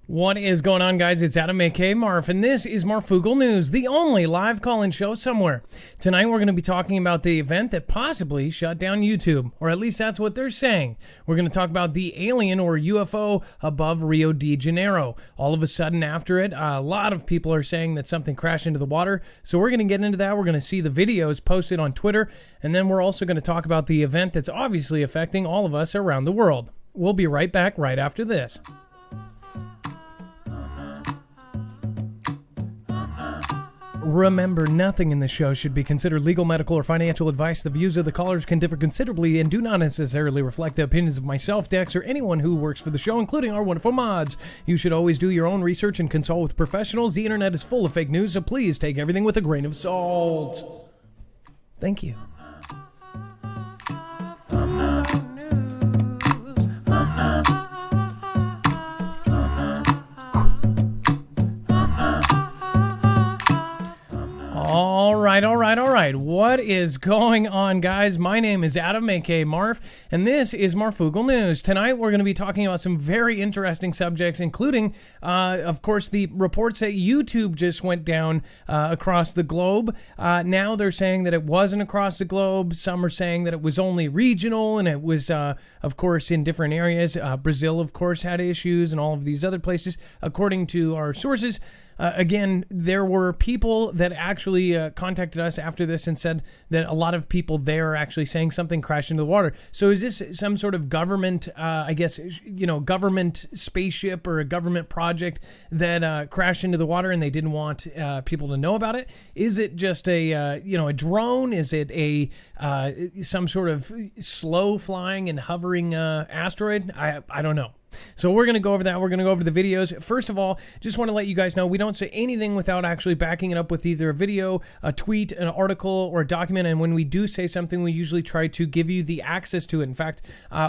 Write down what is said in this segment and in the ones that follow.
What is going on, guys? It's Adam, aka Marf, and this is Marfoogle News, the only live call-in show somewhere. Tonight, we're going to be talking about the event that possibly shut down YouTube, or at least that's what they're saying. We're going to talk about the alien or UFO above Rio de Janeiro. All of a sudden, after it, a lot of people are saying that something crashed into the water, so we're going to get into that. We're going to see the videos posted on Twitter, and then we're also going to talk about the event that's obviously affecting all of us around the world. We'll be right back right after this. Remember, nothing in the show should be considered legal, medical, or financial advice. The views of the callers can differ considerably and do not necessarily reflect the opinions of myself, Dex, or anyone who works for the show, including our wonderful mods. You should always do your own research and consult with professionals. The internet is full of fake news, so please take everything with a grain of salt. Thank you. All right. What is going on, guys? My name is Adam, aka Marf, and this is Marfoogle News. Tonight, we're going to be talking about some very interesting subjects, including, of course, the reports that YouTube just went down across the globe. Now they're saying that it wasn't across the globe. Some are saying that it was only regional, and it was, of course, in different areas. Brazil, of course, had issues, and all of these other places, according to our sources. Again, there were people that actually contacted us after this and said that a lot of people there are actually saying something crashed into the water. So is this some sort of government, government spaceship or a government project that crashed into the water and they didn't want people to know about it? Is it just a drone? Is it a some sort of slow flying and hovering asteroid? I don't know. So we're going to go over that. We're going to go over the videos. First of all, just want to let you guys know we don't say anything without actually backing it up with either a video, a tweet, an article, or a document. And when we do say something, we usually try to give you the access to it. In fact,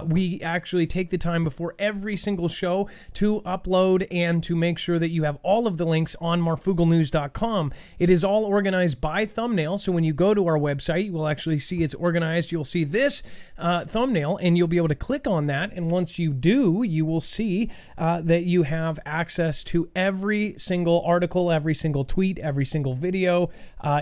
we actually take the time before every single show to upload and to make sure that you have all of the links on marfooglenews.com. It is all organized by thumbnail. So when you go to our website, you will actually see it's organized. You'll see this thumbnail and you'll be able to click on that. And once you do, you will see that you have access to every single article, every single tweet, every single video,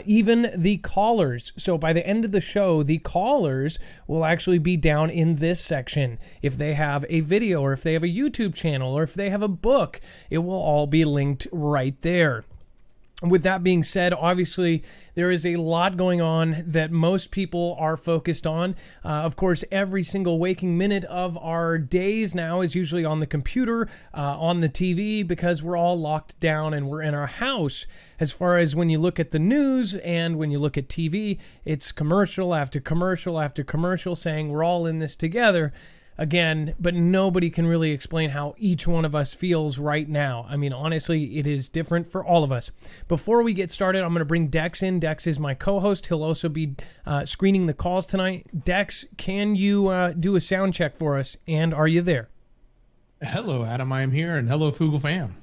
even the callers. So by the end of the show, the callers will actually be down in this section. If they have a video or if they have a YouTube channel or if they have a book, it will all be linked right there. With that being said, obviously, there is a lot going on that most people are focused on. Of course, every single waking minute of our days now is usually on the computer, on the TV, because we're all locked down and we're in our house. As far as when you look at the news and when you look at TV, it's commercial after commercial after commercial saying we're all in this together. Again, but nobody can really explain how each one of us feels right now. I mean, honestly, it is different for all of us. Before we get started, I'm going to bring Dex in. Dex is my co-host. He'll also be screening the calls tonight. Dex, can you do a sound check for us? And are you there? Hello, Adam. I am here. And hello, Foogle fam.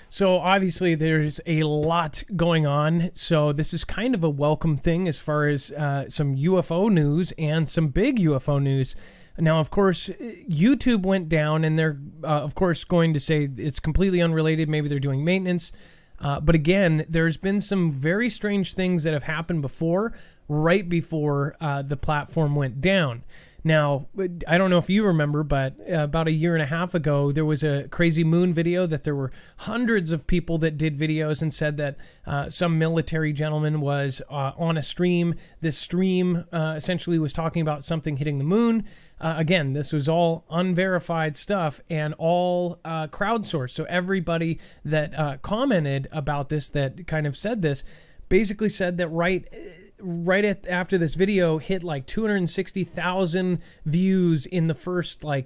So obviously there's a lot going on. So this is kind of a welcome thing as far as some UFO news and some big UFO news. Now, of course, YouTube went down, and they're, of course, going to say it's completely unrelated. Maybe they're doing maintenance. But again, there's been some very strange things that have happened before, right before the platform went down. Now, I don't know if you remember, but about a year and a half ago, there was a crazy moon video that there were hundreds of people that did videos and said that some military gentleman was on a stream. This stream essentially was talking about something hitting the moon. Again, this was all unverified stuff and all crowdsourced. So everybody that commented about this, that kind of said this, basically said that after this video hit like 260,000 views in the first, I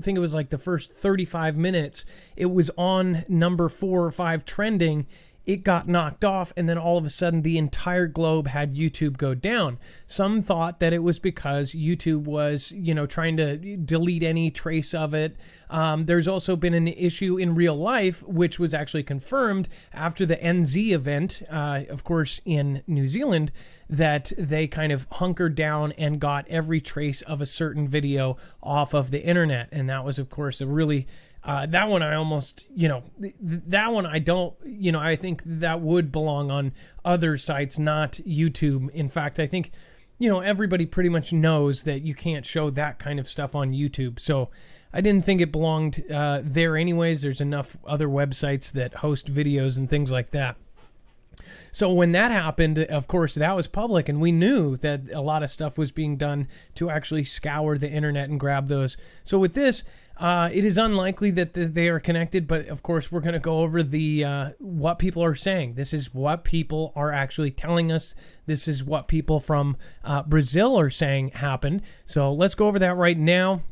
think it was like the first 35 minutes, it was on number 4 or 5 trending. It got knocked off, and then all of a sudden the entire globe had YouTube go down. Some thought that it was because YouTube was, trying to delete any trace of it. There's also been an issue in real life, which was actually confirmed after the NZ event, of course, in New Zealand, that they kind of hunkered down and got every trace of a certain video off of the internet. And that was, of course, a really That one I almost, that one I don't, I think that would belong on other sites, not YouTube. In fact, I think, everybody pretty much knows that you can't show that kind of stuff on YouTube. So I didn't think it belonged there anyways. There's enough other websites that host videos and things like that. So when that happened, of course, that was public, and we knew that a lot of stuff was being done to actually scour the internet and grab those. So with this, it is unlikely that they are connected, but of course, we're going to go over the what people are saying. This is what people are actually telling us. This is what people from Brazil are saying happened. So let's go over that right now.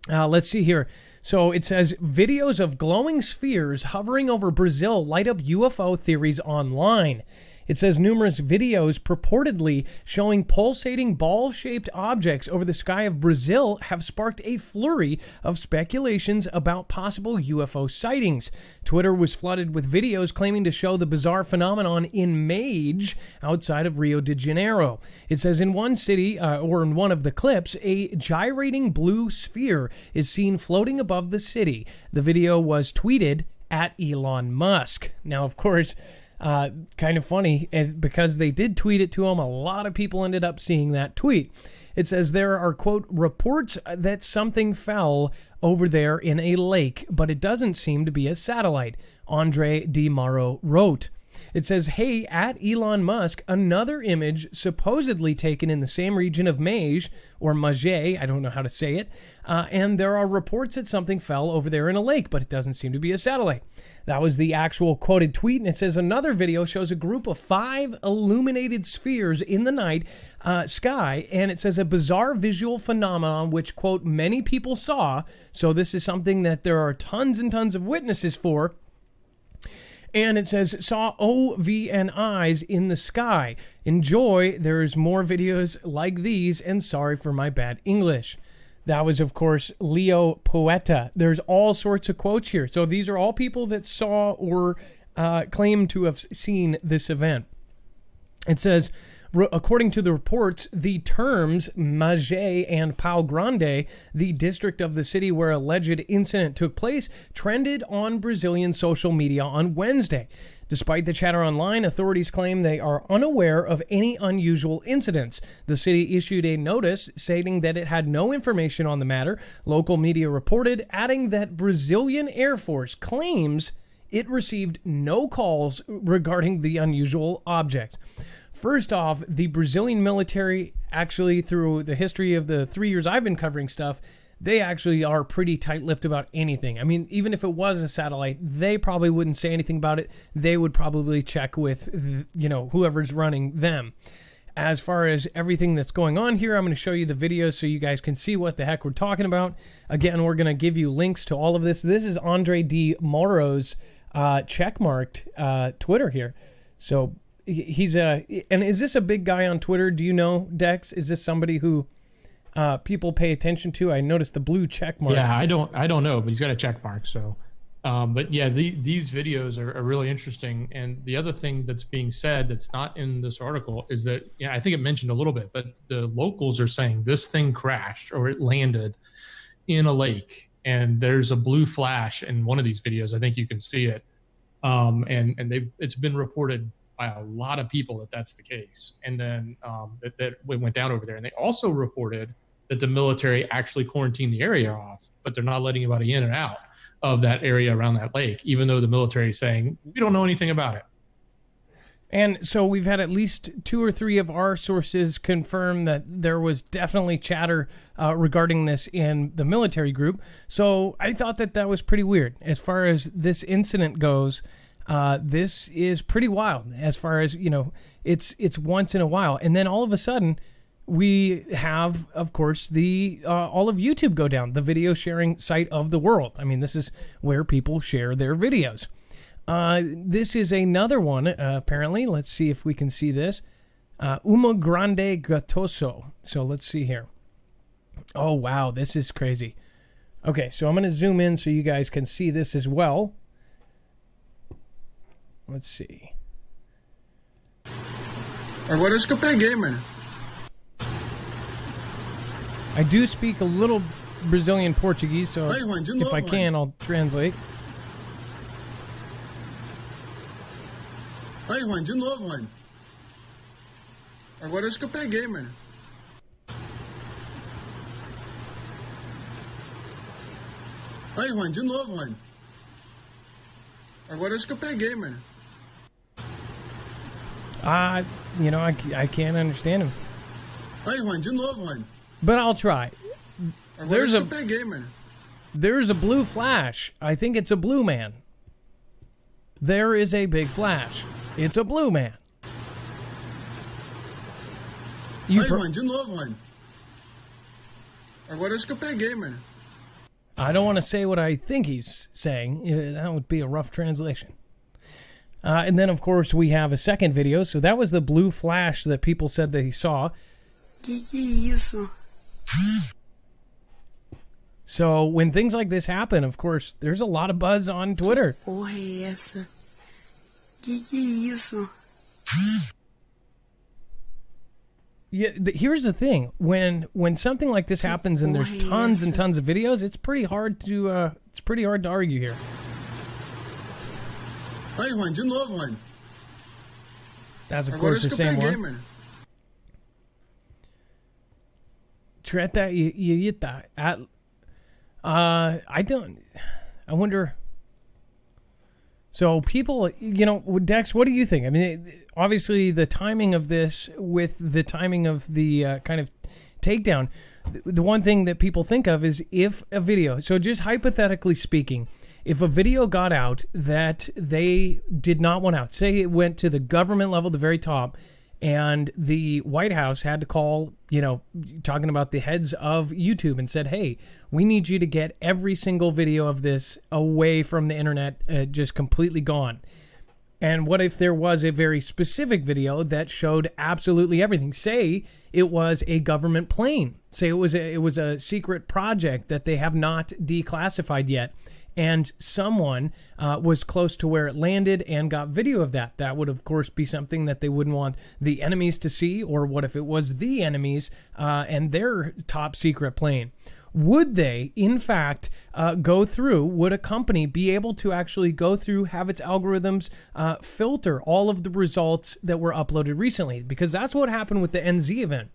Let's see here. So it says, videos of glowing spheres hovering over Brazil light up UFO theories online. It says numerous videos purportedly showing pulsating ball-shaped objects over the sky of Brazil have sparked a flurry of speculations about possible UFO sightings. Twitter was flooded with videos claiming to show the bizarre phenomenon in Mage outside of Rio de Janeiro. It says in one city, or in one of the clips, a gyrating blue sphere is seen floating above the city. The video was tweeted at Elon Musk. Now, of course, kind of funny, because they did tweet it to him. A lot of people ended up seeing that tweet. It says there are, quote, reports that something fell over there in a lake, but it doesn't seem to be a satellite, Andre Di Mauro wrote. It says, hey, at Elon Musk, another image supposedly taken in the same region of Mage, or Mage, I don't know how to say it, and there are reports that something fell over there in a lake, but it doesn't seem to be a satellite. That was the actual quoted tweet, and it says another video shows a group of 5 illuminated spheres in the night sky, and it says a bizarre visual phenomenon which, quote, many people saw, so this is something that there are tons and tons of witnesses for. And it says, saw OVNIs in the sky. Enjoy. There's more videos like these, and sorry for my bad English. That was, of course, Leo Poeta. There's all sorts of quotes here. So these are all people that saw or claim to have seen this event. It says, according to the reports, the terms Mage and Pau Grande, the district of the city where alleged incident took place, trended on Brazilian social media on Wednesday. Despite the chatter online, authorities claim they are unaware of any unusual incidents. The city issued a notice stating that it had no information on the matter. Local media reported, adding that Brazilian Air Force claims it received no calls regarding the unusual objects. First off, the Brazilian military, actually, through the history of the 3 years I've been covering stuff, they actually are pretty tight-lipped about anything. I mean, even if it was a satellite, they probably wouldn't say anything about it. They would probably check with, whoever's running them. As far as everything that's going on here, I'm going to show you the videos so you guys can see what the heck we're talking about. Again, we're going to give you links to all of this. This is Andre Di Mauro's checkmarked Twitter here. So he's and is this a big guy on Twitter? Do you know, Dex? Is this somebody who people pay attention to? I noticed the blue check mark. Yeah, I don't know, but he's got a check mark. So, but yeah, these videos are really interesting. And the other thing that's being said that's not in this article is that, I think it mentioned a little bit, but the locals are saying this thing crashed or it landed in a lake, and there's a blue flash in one of these videos. I think you can see it, and it's been reported by a lot of people that that's the case. And then that went down over there. And they also reported that the military actually quarantined the area off, but they're not letting anybody in and out of that area around that lake, even though the military is saying, we don't know anything about it. And so we've had at least 2 or 3 of our sources confirm that there was definitely chatter regarding this in the military group. So I thought that was pretty weird. As far as this incident goes, this is pretty wild. As far as, it's once in a while. And then all of a sudden, we have, of course, the all of YouTube go down, the video sharing site of the world. I mean, this is where people share their videos. This is another one, apparently. Let's see if we can see this. Uma Grande Gatoso. So let's see here. Oh, wow, this is crazy. Okay, so I'm going to zoom in so you guys can see this as well. Let's see. Agora acho que eu peguei, mano. I do speak a little Brazilian Portuguese, so if I can, I'll translate. Aí, Juan, de novo, Juan. Agora acho que eu peguei, mano. Aí, Juan, de novo, Juan. Agora acho que eu peguei, mano. You know, I can't understand him. Aí, Juan, de novo, Juan. But I'll try. Agora acho que eu peguei, mano. There's a blue flash. I think it's a blue man. There is a big flash. It's a blue man. Aí, Juan, de novo, Juan. Agora acho que eu peguei, mano. I don't want to say what I think he's saying. That would be a rough translation. And then, of course, we have a second video. So that was the blue flash that people said that he saw. Que é isso? So when things like this happen, of course, there's a lot of buzz on Twitter. Porra é essa? Que é isso? Yeah, here's the thing: when something like this happens and there's tons and tons of videos, it's pretty hard to argue here. Aí, Juan, de novo, Juan. That's of Agora course acho the que eu same peguei, one. mano. Treta yita at. I wonder. So people, you know, Dex, what do you think? I mean, obviously the timing of this with the timing of the kind of takedown, the one thing that people think of is if a video, so just hypothetically speaking, if a video got out that they did not want out, say it went to the government level, the very top, and the White House had to call, you know, talking about the heads of YouTube and said, hey, we need you to get every single video of this away from the internet, just completely gone. And what if there was a very specific video that showed absolutely everything? Say it was a government plane. Say it was a secret project that they have not declassified yet. And someone was close to where it landed and got video of that. That would, of course, be something that they wouldn't want the enemies to see. Or what if it was the enemies and their top secret plane? Would they, in fact, go through, would a company be able to actually go through, have its algorithms filter all of the results that were uploaded recently? Because that's what happened with the NZ event.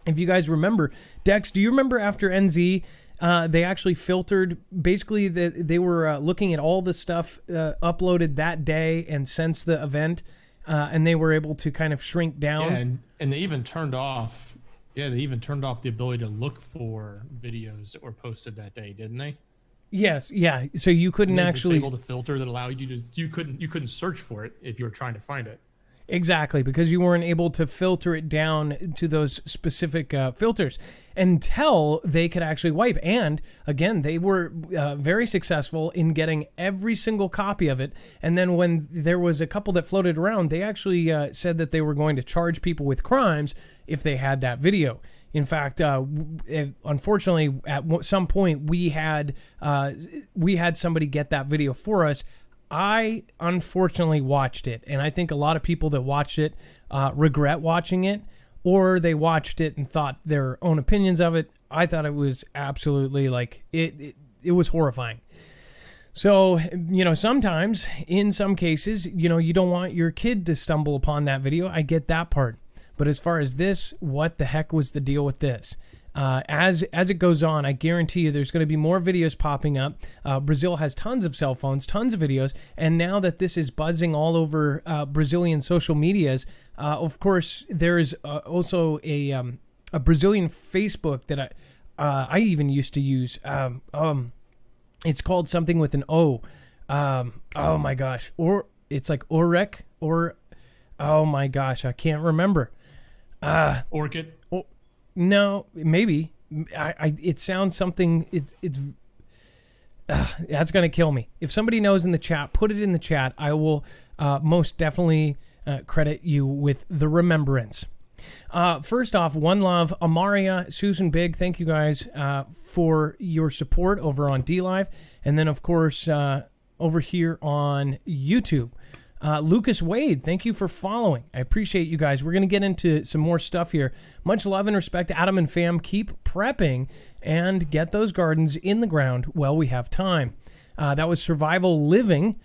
If you guys remember, Dex, do you remember after NZ, they actually filtered, basically they were looking at all the stuff uploaded that day and since the event, and they were able to kind of shrink down. Yeah, and they even turned off, the ability to look for videos that were posted that day, didn't they? Yes, yeah. So you couldn't actually disable the filter that allowed you to, you couldn't search for it if you were trying to find it. Exactly, because you weren't able to filter it down to those specific filters until they could actually wipe. And again, they were very successful in getting every single copy of it. And then when there was a couple that floated around, they actually said that they were going to charge people with crimes if they had that video. In fact, unfortunately, at some point we had somebody get that video for us. I unfortunately watched it, and I think a lot of people that watched it regret watching it, or they watched it and thought their own opinions of it. I thought it was absolutely like it was horrifying. So, you know, sometimes in some cases, you know, you don't want your kid to stumble upon that video. I get that part. But as far as this, what the heck was the deal with this? As it goes on, I guarantee you there's going to be more videos popping up. Brazil has tons of cell phones, tons of videos, and now that this is buzzing all over Brazilian social medias, of course, there is also a Brazilian Facebook that I even used to use. It's called something with an O. Oh my gosh, or it's like Orek, or oh my gosh, I can't remember. Orchid. No, maybe. It sounds something. It's that's gonna kill me. If somebody knows in the chat, put it in the chat. I will most definitely credit you with the remembrance. First off, one love, Amaria, Susan Big. Thank you guys for your support over on DLive, and then of course over here on YouTube. Lucas Wade, thank you for following. I appreciate you guys. We're going to get into some more stuff here. Much love and respect to Adam and fam. Keep prepping and get those gardens in the ground while we have time. That was Survival Living.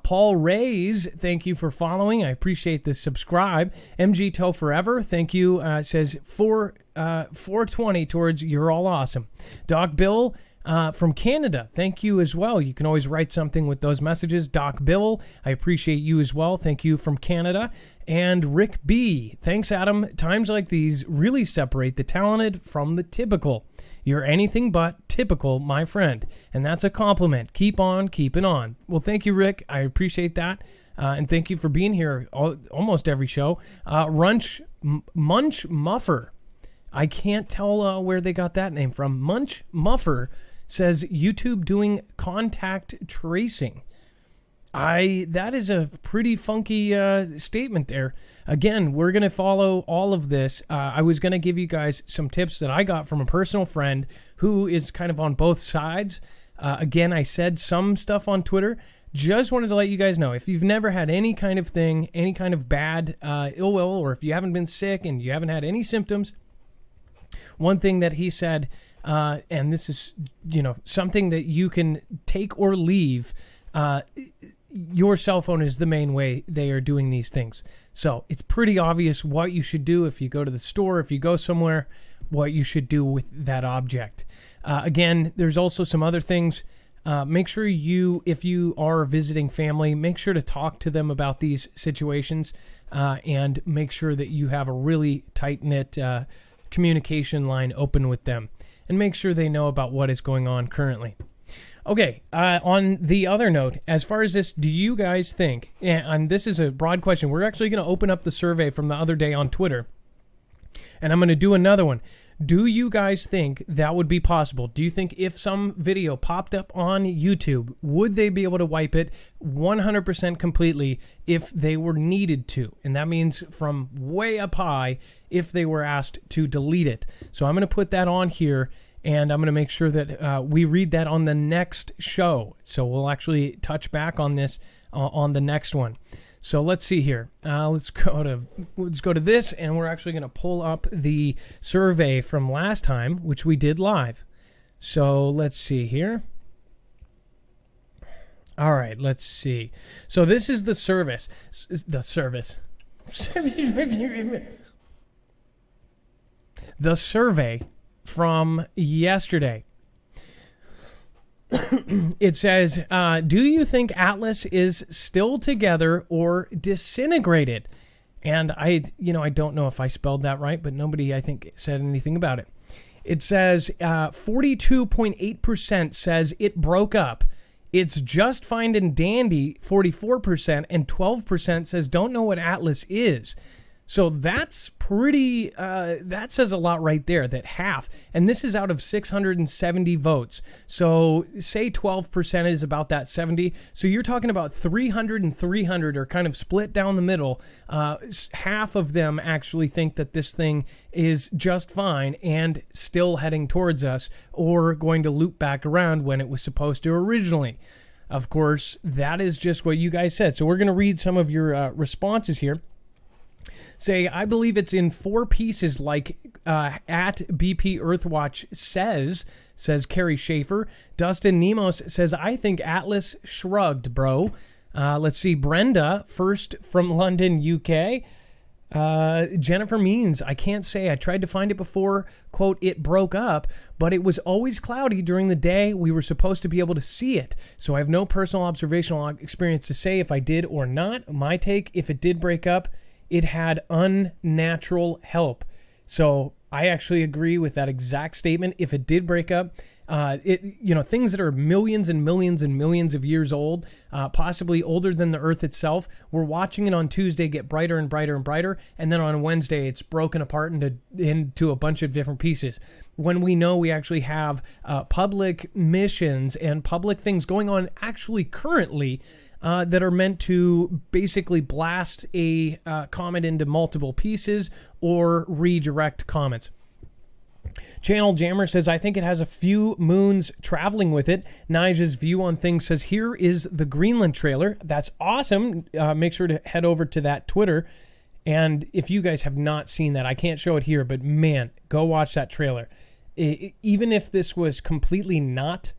Paul Rays, thank you for following. I appreciate the subscribe. MG Toe Forever, thank you. Says 420 towards You're All Awesome. Doc Bill from Canada, thank you as well. You can always write something with those messages. Doc Bill, I appreciate you as well. Thank you from Canada. And Rick B, thanks Adam. Times like these really separate the talented from the typical. You're anything but typical, my friend. And that's a compliment. Keep on keeping on. Well, thank you, Rick. I appreciate that. And thank you for being here almost every show. Munch Muffer. I can't tell where they got that name from. Munch Muffer says YouTube doing contact tracing. That is a pretty funky statement there. Again, we're going to follow all of this. I was going to give you guys some tips that I got from a personal friend who is kind of on both sides. Again, I said some stuff on Twitter. Just wanted to let you guys know, if you've never had any kind of thing, any kind of bad ill will, or if you haven't been sick and you haven't had any symptoms, one thing that he said, and this is, something that you can take or leave, your cell phone is the main way they are doing these things. So it's pretty obvious what you should do if you go to the store, if you go somewhere, what you should do with that object. Again, there's also some other things. Make sure if you are visiting family, make sure to talk to them about these situations and make sure that you have a really tight-knit communication line open with them and make sure they know about what is going on currently. Okay, on the other note, as far as this, do you guys think, and this is a broad question, we're actually going to open up the survey from the other day on Twitter, and I'm going to do another one. Do you guys think that would be possible? Do you think if some video popped up on YouTube, would they be able to wipe it 100% completely if they were needed to? And that means from way up high if they were asked to delete it. So I'm going to put that on here, and I'm going to make sure that we read that on the next show. So we'll actually touch back on this on the next one. So let's see here. Let's go to this, and we're actually going to pull up the survey from last time, which we did live. So let's see here. All right, let's see. So this is the service. The survey from yesterday. It says, do you think Atlas is still together or disintegrated? And I don't know if I spelled that right, but nobody, I think, said anything about it. It says 42.8% says it broke up. It's just fine and dandy, 44%, and 12% says don't know what Atlas is. So that's pretty, that says a lot right there, that half. And this is out of 670 votes. So say 12% is about that 70. So you're talking about 300 and 300 are kind of split down the middle. Half of them actually think that this thing is just fine and still heading towards us or going to loop back around when it was supposed to originally. Of course, that is just what you guys said. So we're going to read some of your responses here. Say, I believe it's in 4 pieces like at BP Earthwatch says Carrie Schaefer. Dustin Nemos says, I think Atlas shrugged, bro. Let's see, Brenda, first from London, UK. Jennifer Means, I can't say. I tried to find it before, quote, it broke up, but it was always cloudy during the day. We were supposed to be able to see it. So I have no personal observational experience to say if I did or not. My take, if it did break up, it had unnatural help. So I actually agree with that exact statement. If it did break up, things that are millions and millions and millions of years old, possibly older than the Earth itself, we're watching it on Tuesday get brighter and brighter and brighter, and then on Wednesday it's broken apart into a bunch of different pieces. When we know we actually have public missions and public things going on actually currently, that are meant to basically blast a comet into multiple pieces or redirect comets. Channel Jammer says, I think it has a few moons traveling with it. Nigel's view on things says, here is the Greenland trailer. That's awesome. Make sure to head over to that Twitter. And if you guys have not seen that, I can't show it here, but man, go watch that trailer. Even if this was completely not,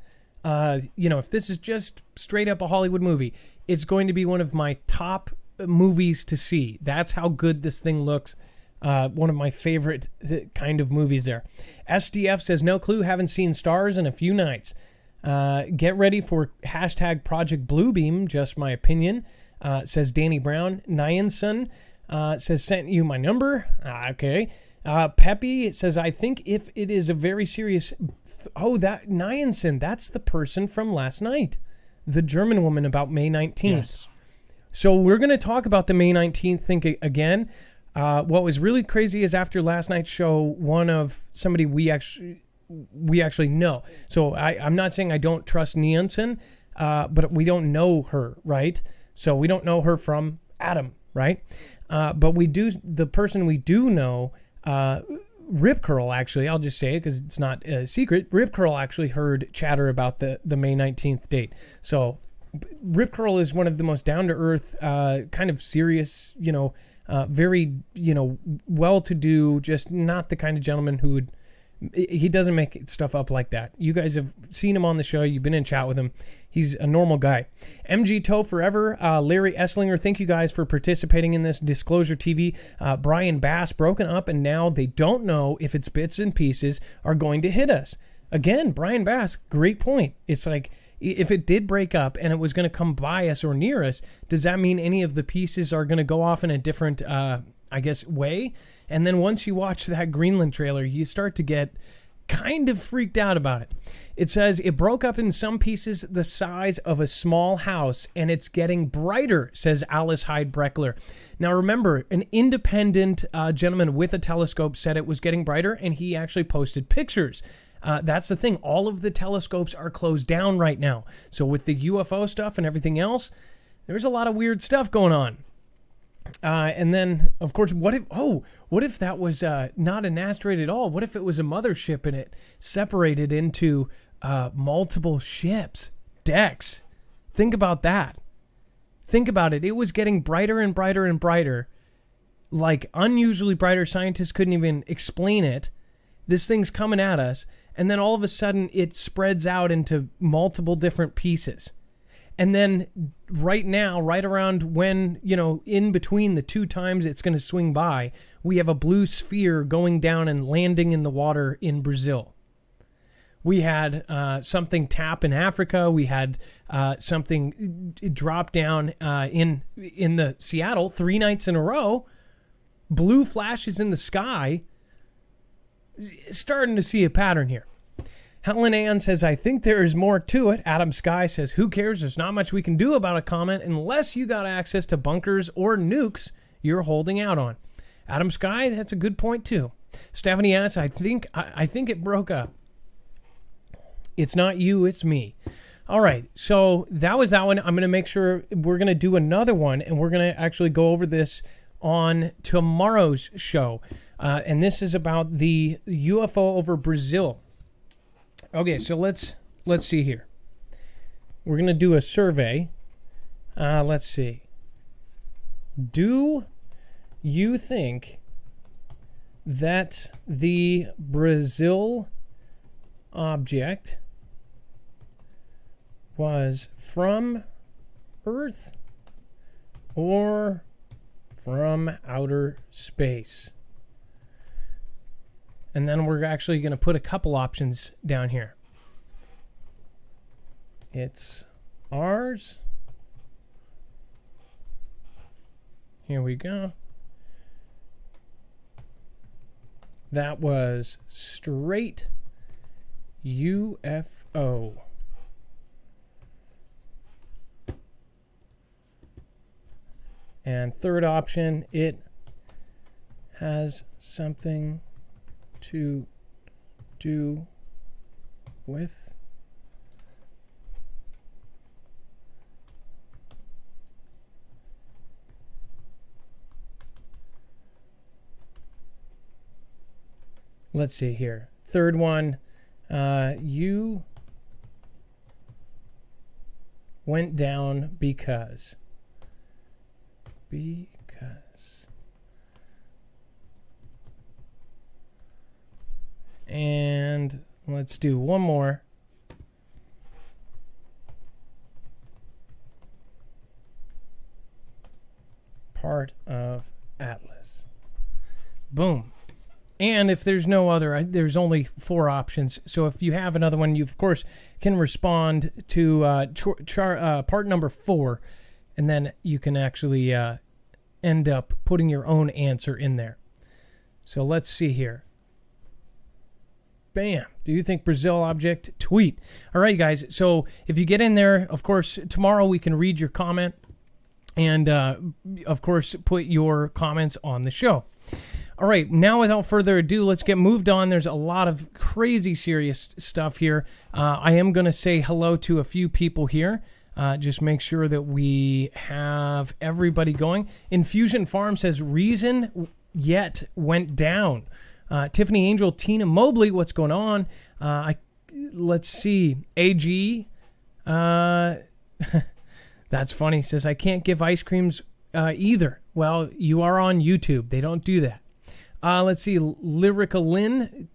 if this is just straight up a Hollywood movie, it's going to be one of my top movies to see. That's how good this thing looks. One of my favorite kind of movies there. SDF says, no clue, haven't seen stars in a few nights. Get ready for hashtag Project Bluebeam, just my opinion, says Danny Brown. Nyanson says, sent you my number. Okay. Peppy says, I think if it is a very serious... that Nyanson, that's the person from last night. The German woman about May 19th. Yes. So we're going to talk about the May 19th thing again. What was really crazy is after last night's show, one of somebody we actually know. So I'm not saying I don't trust Nyanson, but we don't know her, right? So we don't know her from Adam, right? But we do, the person we do know, Rip Curl, actually, I'll just say it because it's not a secret. Rip Curl actually heard chatter about the May 19th date. So Rip Curl is one of the most down-to-earth, kind of serious, very, well-to-do, just not the kind of gentleman who would, he doesn't make stuff up like that. You guys have seen him on the show. You've been in chat with him. He's a normal guy. MG Toe Forever, Larry Esslinger, thank you guys for participating in this. Disclosure TV, Brian Bass, broken up, and now they don't know if its bits and pieces are going to hit us. Again, Brian Bass, great point. It's like, if it did break up and it was going to come by us or near us, does that mean any of the pieces are going to go off in a different, way? And then once you watch that Greenland trailer, you start to get kind of freaked out about it. It says, it broke up in some pieces the size of a small house, and it's getting brighter, says Alice Hyde Breckler. Now remember, an independent gentleman with a telescope said it was getting brighter, and he actually posted pictures. That's the thing. All of the telescopes are closed down right now. So with the UFO stuff and everything else, there's a lot of weird stuff going on. And then, of course, what if that was not an asteroid at all? What if it was a mothership and it separated into multiple ships, decks? Think about that. Think about it. It was getting brighter and brighter and brighter, like unusually brighter. Scientists couldn't even explain it. This thing's coming at us, and then all of a sudden it spreads out into multiple different pieces. And then right now, right around when, in between the two times it's going to swing by, we have a blue sphere going down and landing in the water in Brazil. We had something tap in Africa. We had something drop down in the Seattle 3 nights in a row. Blue flashes in the sky. Starting to see a pattern here. Helen Ann says, I think there is more to it. Adam Sky says, who cares? There's not much we can do about a comet unless you got access to bunkers or nukes you're holding out on. Adam Sky, that's a good point too. Stephanie asks, I think it broke up. It's not you, it's me. All right, so that was that one. I'm going to make sure we're going to do another one, and we're going to actually go over this on tomorrow's show. And this is about the UFO over Brazil. Okay, so let's see here. We're going to do a survey. Let's see. Do you think that the Brazil object was from Earth or from outer space? And then we're actually going to put a couple options down here. It's ours. Here we go. That was straight UFO. And third option, it has something to do with let's see here. third one, you went down because. And let's do one more. Part of Atlas. Boom. And if there's no other, there's only 4 options. So if you have another one, you, of course, can respond to part number 4, and then you can actually end up putting your own answer in there. So let's see here. Bam. Do you think Brazil object? Tweet. All right, guys. So if you get in there, of course, tomorrow we can read your comment and, of course, put your comments on the show. All right. Now, without further ado, let's get moved on. There's a lot of crazy serious stuff here. I am going to say hello to a few people here. Just make sure that we have everybody going. Infusion Farm says, reason yet went down. Tiffany Angel, Tina Mobley, what's going on? Let's see. AG, that's funny, says, I can't give ice creams either. Well, you are on YouTube. They don't do that. Let's see. Lyrica Lynn,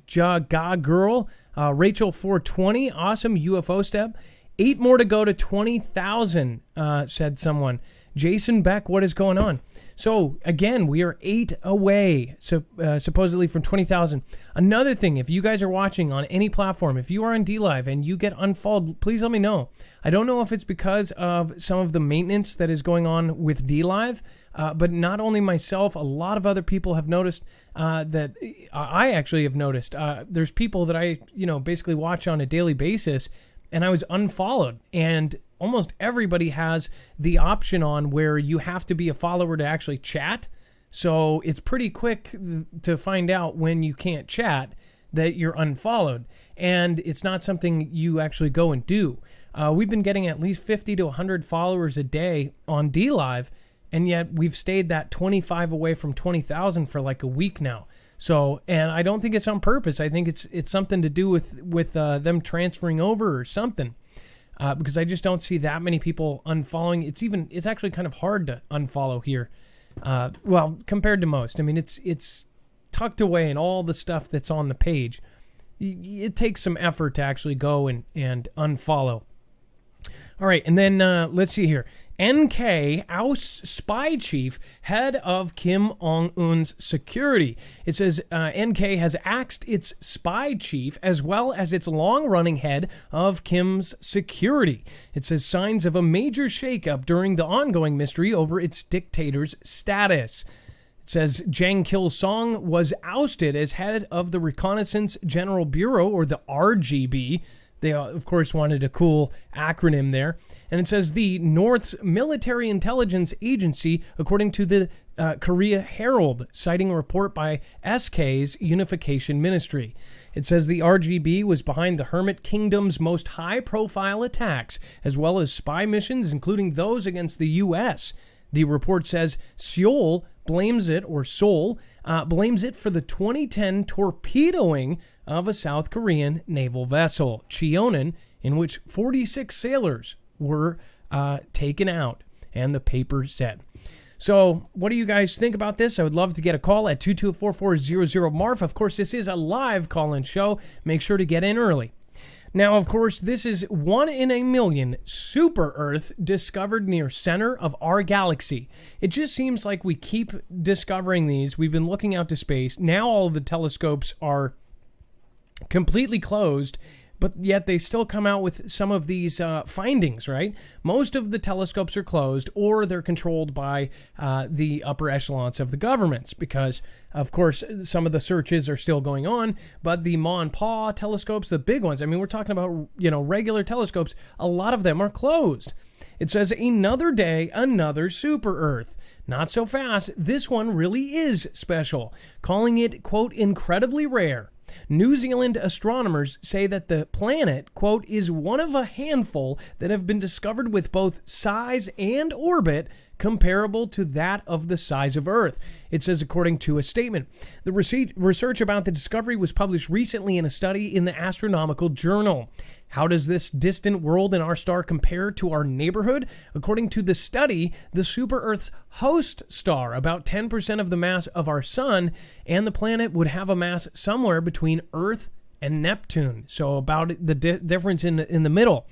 Ga Girl, Rachel 420, awesome UFO step. 8 more to go to 20,000, said someone. Jason Beck, what is going on? So, again, we are 8 away, supposedly from 20,000. Another thing, if you guys are watching on any platform, if you are on DLive and you get unfollowed, please let me know. I don't know if it's because of some of the maintenance that is going on with DLive, but not only myself, a lot of other people have noticed that I actually have noticed. There's people that I, basically watch on a daily basis, and I was unfollowed, and almost everybody has the option on where you have to be a follower to actually chat. So it's pretty quick to find out when you can't chat that you're unfollowed. And it's not something you actually go and do. We've been getting at least 50 to 100 followers a day on DLive, and yet we've stayed that 25 away from 20,000 for like a week now. So, and I don't think it's on purpose. I think it's something to do with them transferring over or something. Because I just don't see that many people unfollowing. It's actually kind of hard to unfollow here. Well, compared to most. I mean, it's tucked away in all the stuff that's on the page. It takes some effort to actually go and unfollow. All right, and then let's see here. NK ousts spy chief, head of Kim Jong Un's security. It says NK has axed its spy chief as well as its long-running head of Kim's security. It says signs of a major shakeup during the ongoing mystery over its dictator's status. It says Jang Kil-song was ousted as head of the Reconnaissance General Bureau, or the RGB. They, of course, wanted a cool acronym there. And it says the North's military intelligence agency, according to the Korea Herald, citing a report by SK's Unification Ministry. It says the RGB was behind the Hermit Kingdom's most high-profile attacks, as well as spy missions, including those against the U.S. The report says Seoul blames it for the 2010 torpedoing of a South Korean naval vessel, Cheonan, in which 46 sailors were taken out, and the paper said. So what do you guys think about this? I would love to get a call at 224-400-MARF. Of course, this is a live call-in show. Make sure to get in early. Now, of course, this is 1 in a million super-Earth discovered near center of our galaxy. It just seems like we keep discovering these. We've been looking out to space. Now all of the telescopes are completely closed, but yet they still come out with some of these findings, right? Most of the telescopes are closed, or they're controlled by the upper echelons of the governments, because, of course, some of the searches are still going on, but the Ma and Pa telescopes, the big ones, I mean, we're talking about, regular telescopes, a lot of them are closed. It says, another day, another super-Earth. Not so fast. This one really is special, calling it, quote, incredibly rare. New Zealand astronomers say that the planet, quote, is one of a handful that have been discovered with both size and orbit comparable to that of the size of Earth. It says, according to a statement, the research about the discovery was published recently in a study in the Astronomical Journal. How does this distant world in our star compare to our neighborhood? According to the study, the super-Earth's host star, about 10% of the mass of our sun, and the planet would have a mass somewhere between Earth and Neptune. So about the difference in the middle.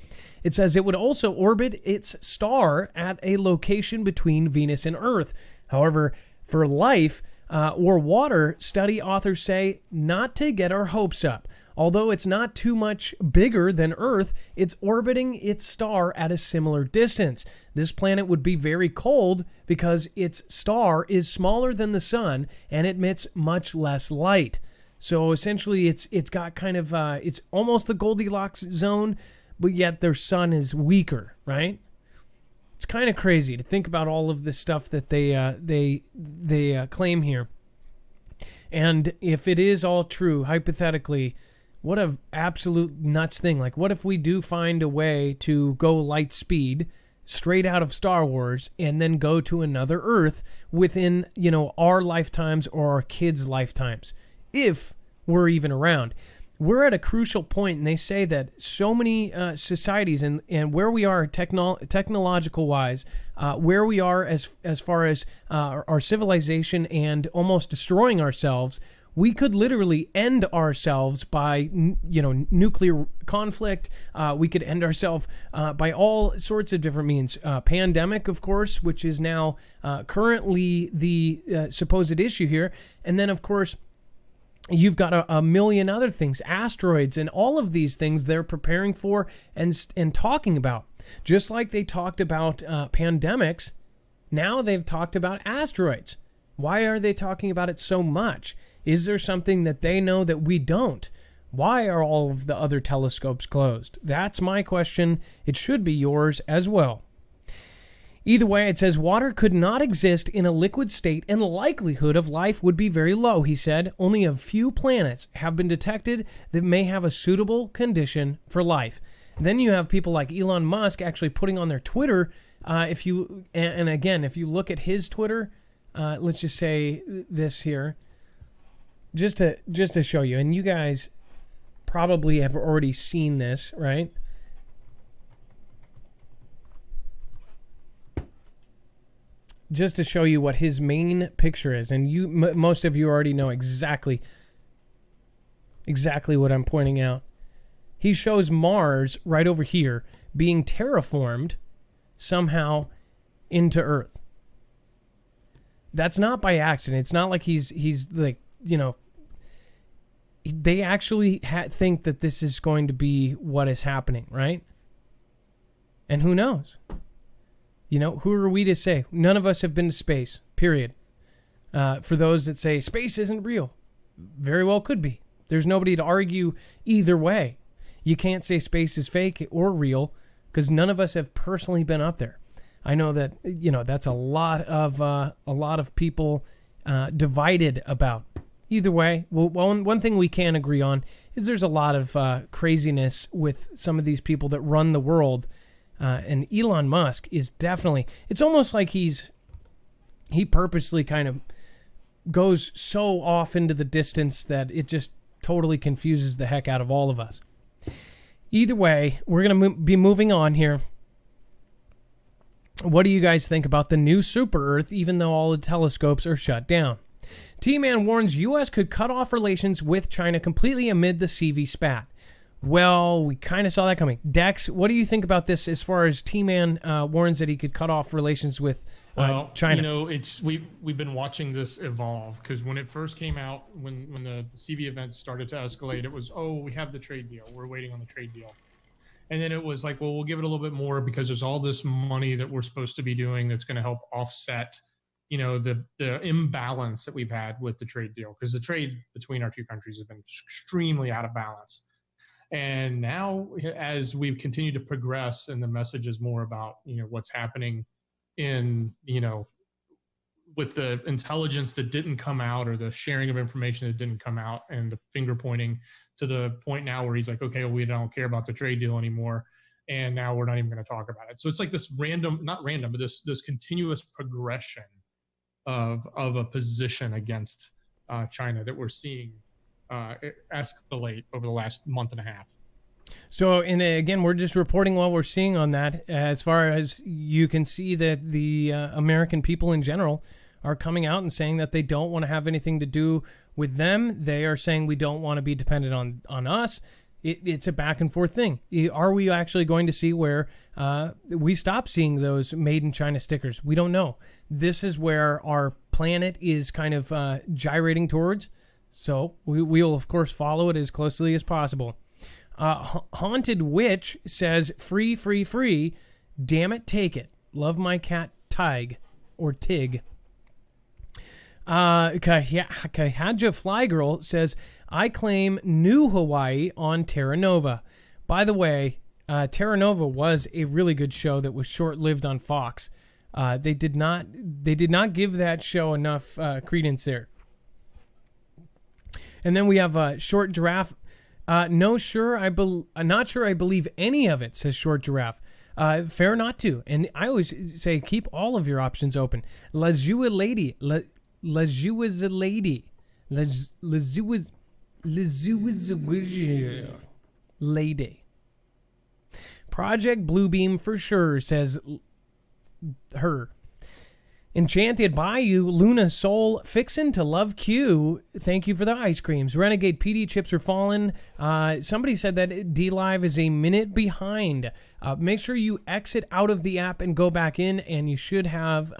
It says it would also orbit its star at a location between Venus and Earth. However, for life or water, study authors say not to get our hopes up. Although it's not too much bigger than Earth, it's orbiting its star at a similar distance. This planet would be very cold because its star is smaller than the sun and emits much less light. So essentially, it's got kind of it's almost the Goldilocks zone, but yet their sun is weaker, right? It's kind of crazy to think about all of this stuff that they claim here. And if it is all true, hypothetically, what a absolute nuts thing. Like, what if we do find a way to go light speed straight out of Star Wars and then go to another Earth within, our lifetimes or our kids' lifetimes, if we're even around? We're at a crucial point, and they say that so many societies and where we are technological wise, where we are as far as our civilization and almost destroying ourselves, we could literally end ourselves by, nuclear conflict. We could end ourselves by all sorts of different means. Pandemic, of course, which is now currently the supposed issue here. And then, of course, you've got a million other things, asteroids, and all of these things they're preparing for and talking about. Just like they talked about pandemics, now they've talked about asteroids. Why are they talking about it so much? Is there something that they know that we don't? Why are all of the other telescopes closed? That's my question. It should be yours as well. Either way, it says water could not exist in a liquid state and the likelihood of life would be very low, he said. Only a few planets have been detected that may have a suitable condition for life. And then you have people like Elon Musk actually putting on their Twitter, if you look at his Twitter, let's just say this here, just to show you, and you guys probably have already seen this, right? Just to show you what his main picture is, and most of you already know exactly what I'm pointing out. He shows Mars right over here being terraformed somehow into Earth. That's not by accident. It's not like he's like, they actually think that this is going to be what is happening, right? And who knows? Who are we to say? None of us have been to space, period. For those that say space isn't real, very well could be. There's nobody to argue either way. You can't say space is fake or real because none of us have personally been up there. I know that, that's a lot of people divided about. Either way, well, one thing we can agree on is there's a lot of craziness with some of these people that run the world. And Elon Musk is definitely, it's almost like he purposely kind of goes so off into the distance that it just totally confuses the heck out of all of us. Either way, we're going to be moving on here. What do you guys think about the new super Earth, even though all the telescopes are shut down? T-Man warns U.S. could cut off relations with China completely amid the CV spat. Well, we kind of saw that coming. Dex, what do you think about this as far as T-Man warns that he could cut off relations with China? We've been watching this evolve because when it first came out, when the CV event started to escalate, it was, we have the trade deal. We're waiting on the trade deal. And then it was like, well, we'll give it a little bit more because there's all this money that we're supposed to be doing that's going to help offset, the imbalance that we've had with the trade deal, because the trade between our two countries has been extremely out of balance. And now, as we've continued to progress, and the message is more about, what's happening in, with the intelligence that didn't come out, or the sharing of information that didn't come out, and the finger pointing to the point now where he's like, okay, well, we don't care about the trade deal anymore. and now we're not even going to talk about it. So it's like this not random, but this continuous progression of a position against China that we're seeing escalate over the last month and a half. So, and again, we're just reporting what we're seeing on that. As far as you can see that the American people in general are coming out and saying that they don't want to have anything to do with them. They are saying we don't want to be dependent on us. It's a back and forth thing. Are we actually going to see where we stop seeing those made in China stickers? We don't know. This is where our planet is kind of gyrating towards. So we will, of course, follow it as closely as possible. Haunted Witch says, free, free, free. Damn it, take it. Love my cat, Tig, or Tig. Kahaja Fly Girl says, I claim New Hawaii on Terra Nova. By the way, Terra Nova was a really good show that was short-lived on Fox. They did not give that show enough credence there. And then we have Short Giraffe. Not sure I believe any of it, says Short Giraffe. Fair not to. And I always say keep all of your options open. Lazua Lady. Lazua is a lady. Lazua is a lady. Project Bluebeam for sure, says her. Enchanted Bayou, Luna Soul, Fixin' to Love Q. Thank you for the ice creams. Renegade PD chips are falling. Somebody said that D-Live is a minute behind. Make sure you exit out of the app and go back in, and you should have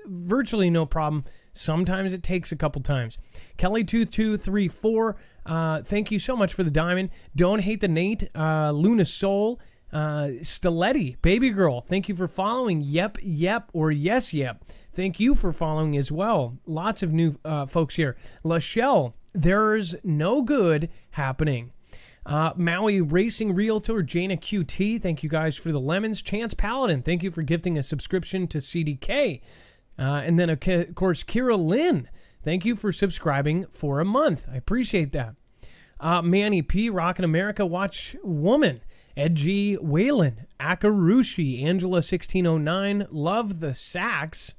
virtually no problem. Sometimes it takes a couple times. Kelly2234, thank you so much for the diamond. Don't Hate the Nate, Luna Soul, Stiletti, Baby Girl, thank you for following. Yep, or yes, yep. Thank you for following as well. Lots of new folks here. Lachelle, there's no good happening. Maui Racing Realtor, Jana QT, thank you guys for the lemons. Chance Paladin, thank you for gifting a subscription to CDK. And then, of course, Kira Lynn, thank you for subscribing for a month. I appreciate that. Manny P, Rockin' America, Watch Woman, Edgy Whalen, Akarushi, Angela 1609, Love the Sax,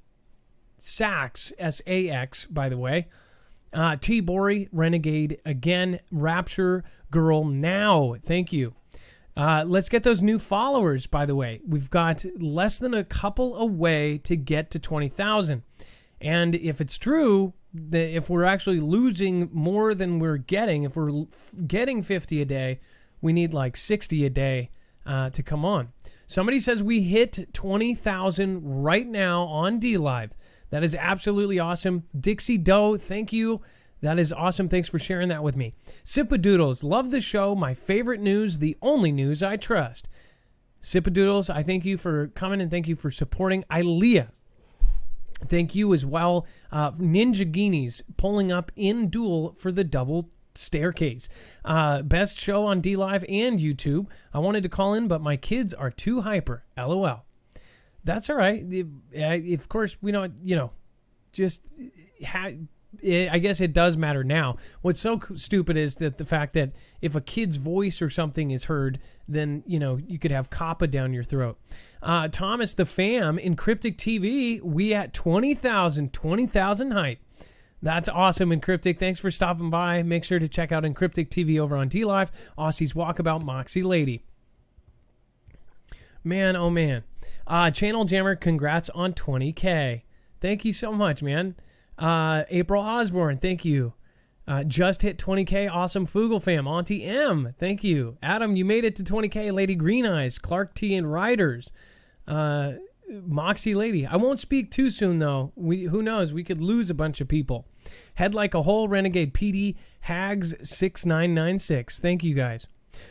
S-A-X, by the way. T. Bori, Renegade again, Rapture Girl Now, thank you. Let's get those new followers, by the way. We've got less than a couple away to get to 20,000. And if it's true, if we're actually losing more than we're getting, if we're getting 50 a day, we need like 60 a day to come on. Somebody says we hit 20,000 right now on D-Live. That is absolutely awesome. Dixie Doe, thank you. That is awesome. Thanks for sharing that with me. Sippadoodles, love the show. My favorite news, the only news I trust. Sippadoodles, I thank you for coming and thank you for supporting. Ilea, thank you as well. Ninja Guineas, pulling up in duel for the double staircase. Best show on D-Live and YouTube. I wanted to call in, but my kids are too hyper. LOL. That's all right. Of course, we don't, I guess it does matter now. What's so stupid is that the fact that if a kid's voice or something is heard, then, you could have COPPA down your throat. Thomas the Fam, Encryptic TV, we at 20,000 hype. That's awesome, Encryptic. Thanks for stopping by. Make sure to check out Encryptic TV over on D-Live. Aussie's Walkabout, Moxie Lady. Man, oh man. Channel Jammer, congrats on 20K. Thank you so much, man. April Osborne, thank you. Just hit 20K. Awesome Foogle fam. Auntie M, thank you. Adam, you made it to 20K. Lady Green Eyes, Clark T and Riders. Moxie Lady. I won't speak too soon, though. Who knows? We could lose a bunch of people. Head Like a Hole, Renegade PD, Hags 6996. Thank you, guys.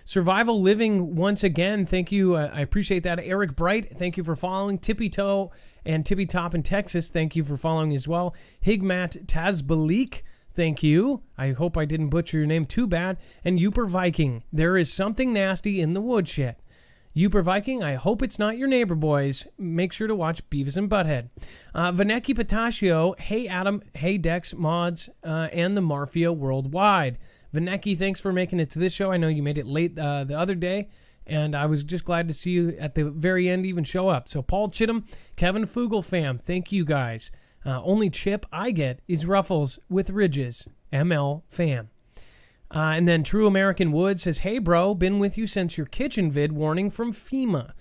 Survival Living, once again, thank you. I appreciate that. Eric Bright, thank you for following. Tippy Toe and Tippy Top in Texas, thank you for following as well. Higmat Tazbalik, thank you. I hope I didn't butcher your name too bad. And Uper Viking, there is something nasty in the woodshed. Uper Viking, I hope it's not your neighbor, boys. Make sure to watch Beavis and Butthead. Vaneki Patachio, hey Adam, hey Dex, Mods, and the Marfia Worldwide. Vaneki, thanks for making it to this show. I know you made it late the other day, And I was just glad to see you at the very end even show up. So Paul Chittum, Kevin Foogle fam, thank you guys. Only chip I get is Ruffles with Ridges, ML fam. And then True American Wood says, hey bro, been with you since your kitchen vid warning from FEMA.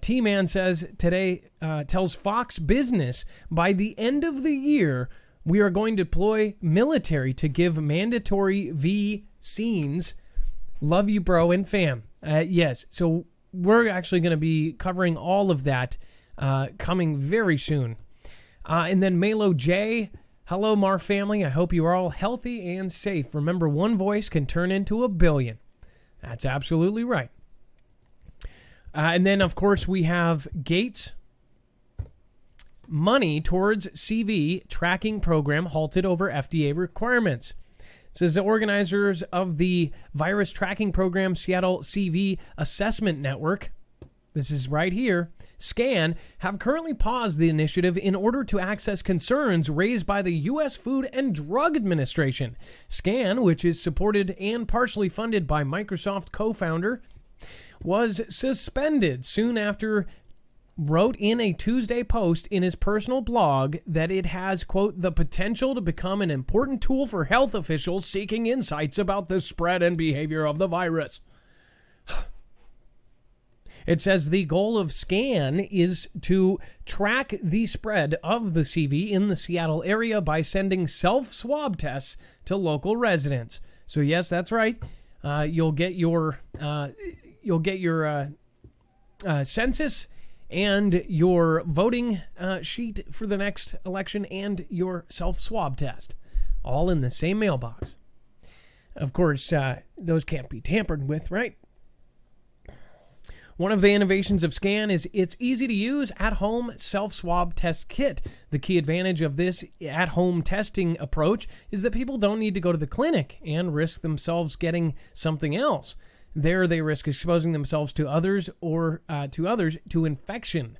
T-Man says, today tells Fox Business, by the end of the year, we are going to deploy military to give mandatory V scenes. Love you, bro, and fam. Yes, so we're actually going to be covering all of that coming very soon. And then Malo J, hello, Mar family. I hope you are all healthy and safe. Remember, one voice can turn into a billion. That's absolutely right. And then, of course, we have Gates. Money towards CV tracking program halted over FDA requirements. It says the organizers of the virus tracking program Seattle CV Assessment Network, this is right here, SCAN, have currently paused the initiative in order to access concerns raised by the U.S. Food and Drug Administration. SCAN, which is supported and partially funded by Microsoft co-founder, was suspended soon after wrote in a Tuesday post in his personal blog that it has, quote, the potential to become an important tool for health officials seeking insights about the spread and behavior of the virus. It says the goal of SCAN is to track the spread of the CV in the Seattle area by sending self-swab tests to local residents. So yes, that's right. You'll get your census and your voting sheet for the next election and your self-swab test, all in the same mailbox. Of course, those can't be tampered with, right? One of the innovations of SCAN is its easy-to-use at-home self-swab test kit. The key advantage of this at-home testing approach is that people don't need to go to the clinic and risk themselves getting something else. There, they risk exposing themselves to others or to infection.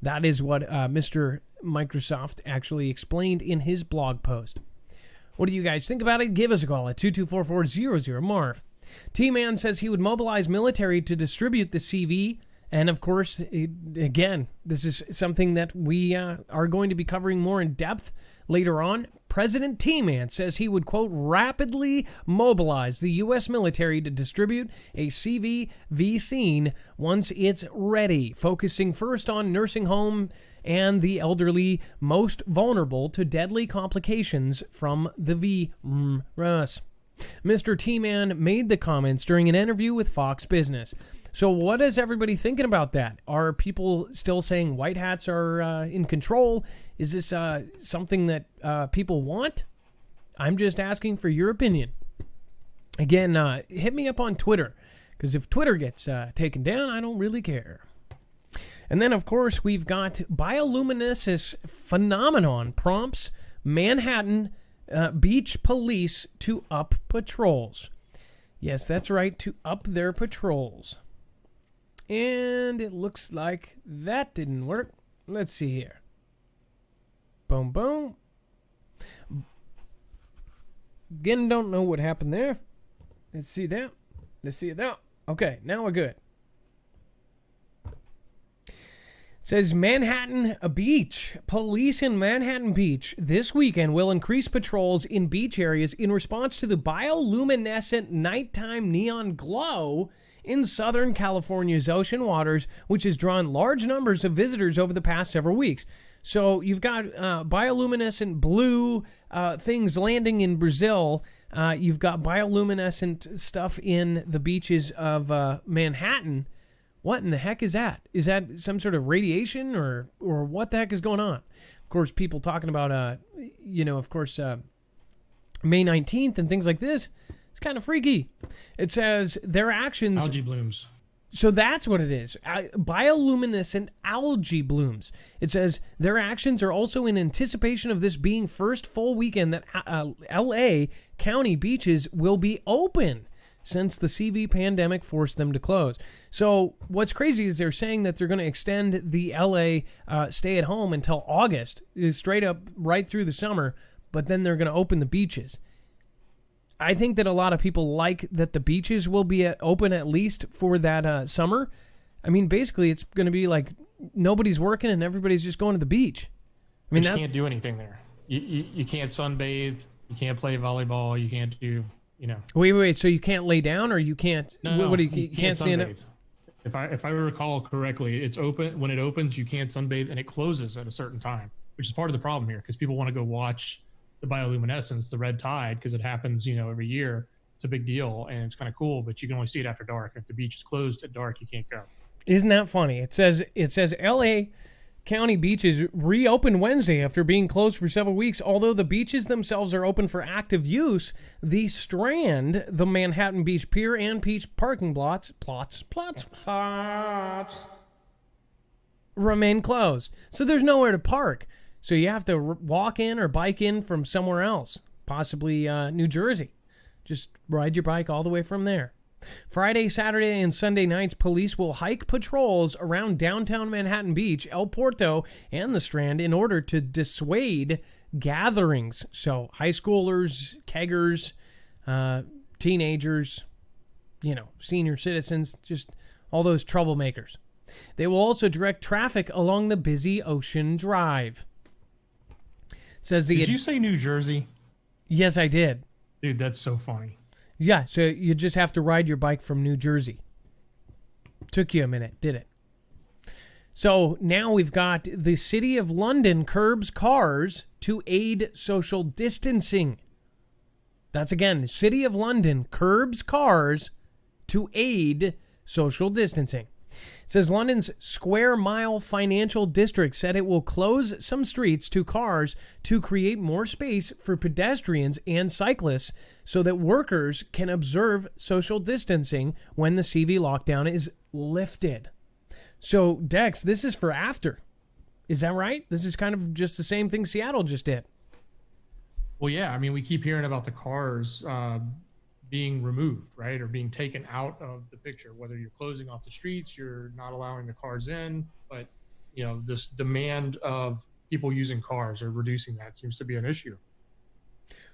That is what Mr. Microsoft actually explained in his blog post. What do you guys think about it? Give us a call at 224-400-MARV. T-Man says he would mobilize military to distribute the CV. And, of course, again, this is something that we are going to be covering more in depth later on. President T-Man says he would, quote, rapidly mobilize the U.S. military to distribute a CV vaccine once it's ready, focusing first on nursing home and the elderly most vulnerable to deadly complications from the virus. Mr. T-Man made the comments during an interview with Fox Business. So what is everybody thinking about that? Are people still saying white hats are in control? Is this something that people want? I'm just asking for your opinion. Again, hit me up on Twitter, because if Twitter gets taken down, I don't really care. And then, of course, we've got Bioluminescence phenomenon prompts Manhattan beach police to up patrols. Yes, that's right, to up their patrols. And it looks like that didn't work. Let's see here. Boom, boom. Again, don't know what happened there. Let's see that. Let's see that. Okay, now we're good. It says Manhattan Beach. Police in Manhattan Beach this weekend will increase patrols in beach areas in response to the bioluminescent nighttime neon glow in Southern California's ocean waters, which has drawn large numbers of visitors over the past several weeks. So you've got bioluminescent blue things landing in Brazil. You've got bioluminescent stuff in the beaches of Manhattan. What in the heck is that? Is that some sort of radiation or what the heck is going on? Of course, people talking about, May 19th and things like this. It's kind of freaky. It says their actions... Algae blooms. So that's what it is. Bioluminescent algae blooms. It says their actions are also in anticipation of this being first full weekend that L.A. County beaches will be open since the CV pandemic forced them to close. So what's crazy is they're saying that they're going to extend the LA stay at home until August, straight up right through the summer, but then they're going to open the beaches. I think that a lot of people like that the beaches will be open at least for that summer. I mean, basically, it's going to be like nobody's working and everybody's just going to the beach. I mean, you can't do anything there. You can't sunbathe. You can't play volleyball. You can't do, Wait. So you can't lay down, or you can't? No, what do you can't stand up? If I recall correctly, it's open when it opens. You can't sunbathe, and it closes at a certain time, which is part of the problem here because people want to go watch the bioluminescence, the red tide, because it happens, every year. It's a big deal, and it's kind of cool, but you can only see it after dark. If the beach is closed at dark, you can't go. Isn't that funny? It says L.A. County beaches reopened Wednesday after being closed for several weeks. Although the beaches themselves are open for active use, the Strand, the Manhattan Beach Pier, and beach parking plots remain closed. So there's nowhere to park. So you have to walk in or bike in from somewhere else, possibly New Jersey. Just ride your bike all the way from there. Friday, Saturday, and Sunday nights, police will hike patrols around downtown Manhattan Beach, El Porto, and the Strand in order to dissuade gatherings. So high schoolers, keggers, teenagers, senior citizens, just all those troublemakers. They will also direct traffic along the busy Ocean Drive. Did you say New Jersey? Yes, I did. Dude, that's so funny. Yeah, so you just have to ride your bike from New Jersey. Took you a minute, did it? So now we've got the City of London curbs cars to aid social distancing. That's again, City of London curbs cars to aid social distancing. It says London's Square Mile Financial District said it will close some streets to cars to create more space for pedestrians and cyclists so that workers can observe social distancing when the CV lockdown is lifted. So, Dex, this is for after. Is that right? This is kind of just the same thing Seattle just did. Well, yeah. I mean, we keep hearing about the cars being removed, right, or being taken out of the picture. Whether you're closing off the streets, you're not allowing the cars in, but this demand of people using cars or reducing that seems to be an issue.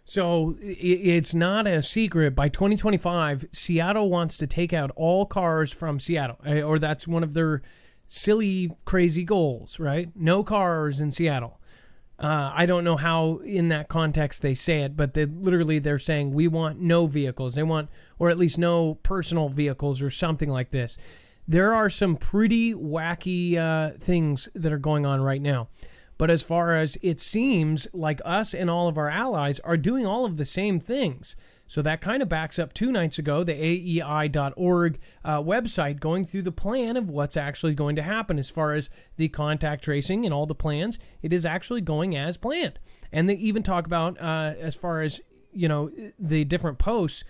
So it's not a secret. By 2025, Seattle wants to take out all cars from Seattle, or that's one of their silly, crazy goals, right? No cars in Seattle. I don't know how in that context they say it, but they're saying we want no vehicles. They want, or at least no personal vehicles or something like this. There are some pretty wacky things that are going on right now. But as far as it seems like us and all of our allies are doing all of the same things. So that kind of backs up 2 nights ago, the AEI.org website going through the plan of what's actually going to happen as far as the contact tracing and all the plans. It is actually going as planned. And they even talk about, as far as, the different posts,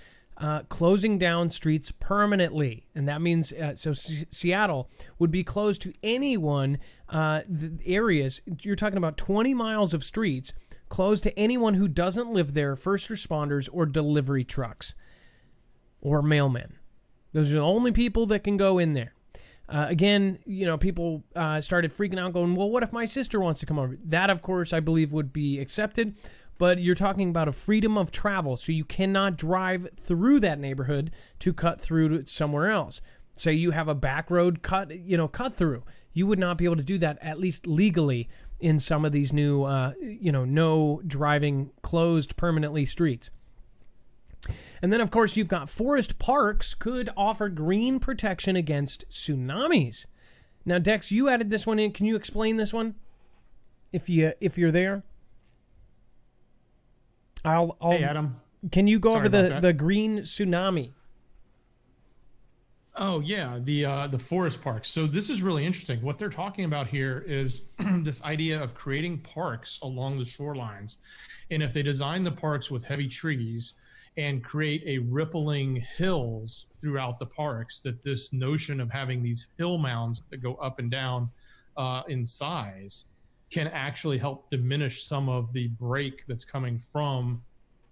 closing down streets permanently. And that means, Seattle would be closed to anyone, the areas, you're talking about 20 miles of streets, closed to anyone who doesn't live there, first responders or delivery trucks or mailmen. Those are the only people that can go in there. Again, people started freaking out going, well, what if my sister wants to come over? That, of course, I believe would be accepted. But you're talking about a freedom of travel. So you cannot drive through that neighborhood to cut through to somewhere else. Say you have a back road cut through. You would not be able to do that, at least legally, in some of these new, no driving closed permanently streets. And then, of course, you've got forest parks could offer green protection against tsunamis. Now, Dex, you added this one in. Can you explain this one? If you're there. Hey, Adam. Can you go over the green tsunami? Oh, yeah, the forest parks. So this is really interesting. What they're talking about here is this idea of creating parks along the shorelines. And if they design the parks with heavy trees and create a rippling hills throughout the parks, that this notion of having these hill mounds that go up and down in size can actually help diminish some of the break that's coming from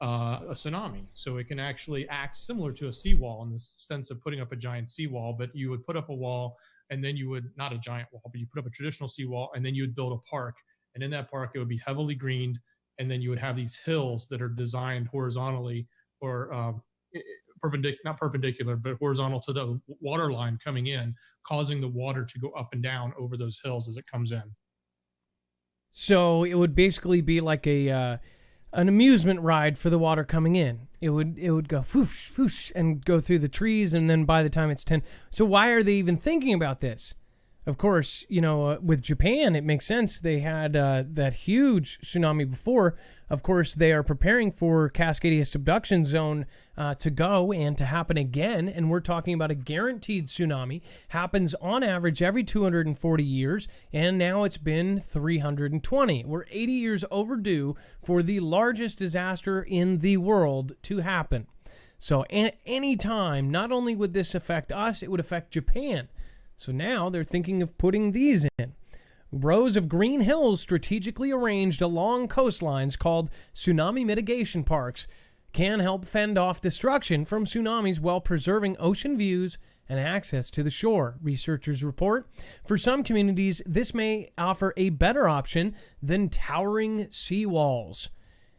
a tsunami. So it can actually act similar to a seawall in the sense of putting up a giant seawall, but you would put up a wall and then you would, not a giant wall, but you put up a traditional seawall and then you would build a park. And in that park, it would be heavily greened. And then you would have these hills that are designed horizontally not perpendicular, but horizontal to the water line coming in, causing the water to go up and down over those hills as it comes in. So it would basically be like an amusement ride for the water coming in. It would go whoosh, whoosh, and go through the trees, and then by the time it's 10. So why are they even thinking about this? Of course, with Japan, it makes sense. They had that huge tsunami before. Of course, they are preparing for Cascadia subduction zone to go and to happen again. And we're talking about a guaranteed tsunami. Happens on average every 240 years. And now it's been 320. We're 80 years overdue for the largest disaster in the world to happen. So any time, not only would this affect us, it would affect Japan. So now they're thinking of putting these in. Rows of green hills strategically arranged along coastlines called tsunami mitigation parks can help fend off destruction from tsunamis while preserving ocean views and access to the shore, researchers report. For some communities, this may offer a better option than towering seawalls.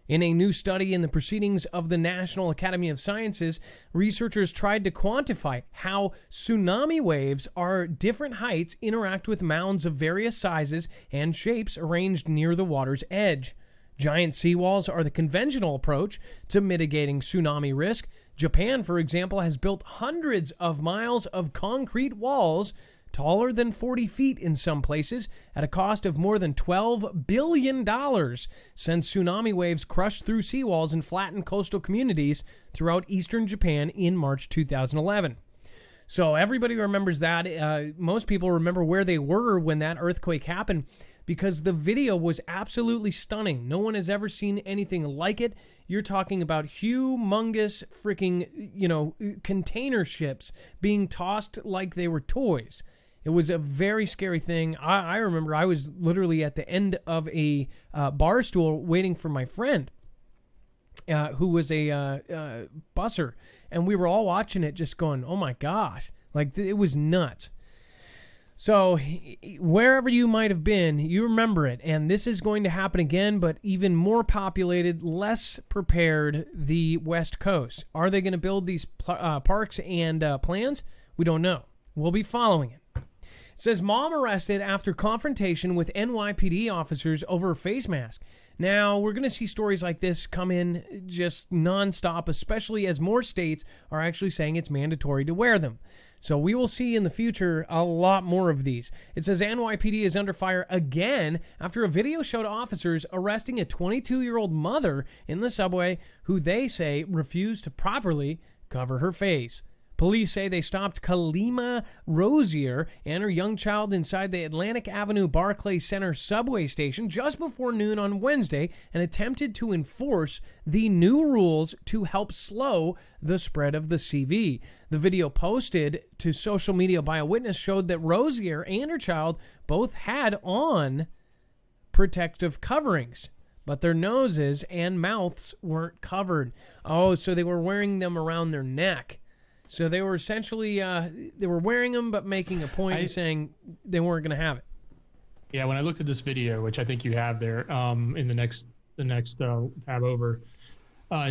In a new study in the Proceedings of the National Academy of Sciences, researchers tried to quantify how tsunami waves are different heights interact with mounds of various sizes and shapes arranged near the water's edge. Giant seawalls are the conventional approach to mitigating tsunami risk. Japan, for example, has built hundreds of miles of concrete walls taller than 40 feet in some places, at a cost of more than $12 billion, since tsunami waves crushed through seawalls and flattened coastal communities throughout eastern Japan in March 2011. So everybody remembers that. Most people remember where they were when that earthquake happened, because the video was absolutely stunning. No one has ever seen anything like it. You're talking about humongous freaking, container ships being tossed like they were toys. It was a very scary thing. I remember I was literally at the end of a bar stool waiting for my friend who was a busser. And we were all watching it just going, oh my gosh. Like, it was nuts. So wherever you might have been, you remember it. And this is going to happen again, but even more populated, less prepared, the West Coast. Are they going to build these parks and plans? We don't know. We'll be following it. It says, mom arrested after confrontation with NYPD officers over a face mask. Now, we're going to see stories like this come in just nonstop, especially as more states are actually saying it's mandatory to wear them. So we will see in the future a lot more of these. It says NYPD is under fire again after a video showed officers arresting a 22-year-old mother in the subway who they say refused to properly cover her face. Police say they stopped Kalima Rosier and her young child inside the Atlantic Avenue Barclay Center subway station just before noon on Wednesday and attempted to enforce the new rules to help slow the spread of the CV. The video posted to social media by a witness showed that Rosier and her child both had on protective coverings, but their noses and mouths weren't covered. Oh, so they were wearing them around their neck. So they were essentially, they were wearing them, but making a point and saying they weren't going to have it. Yeah, when I looked at this video, which I think you have there in the next tab over,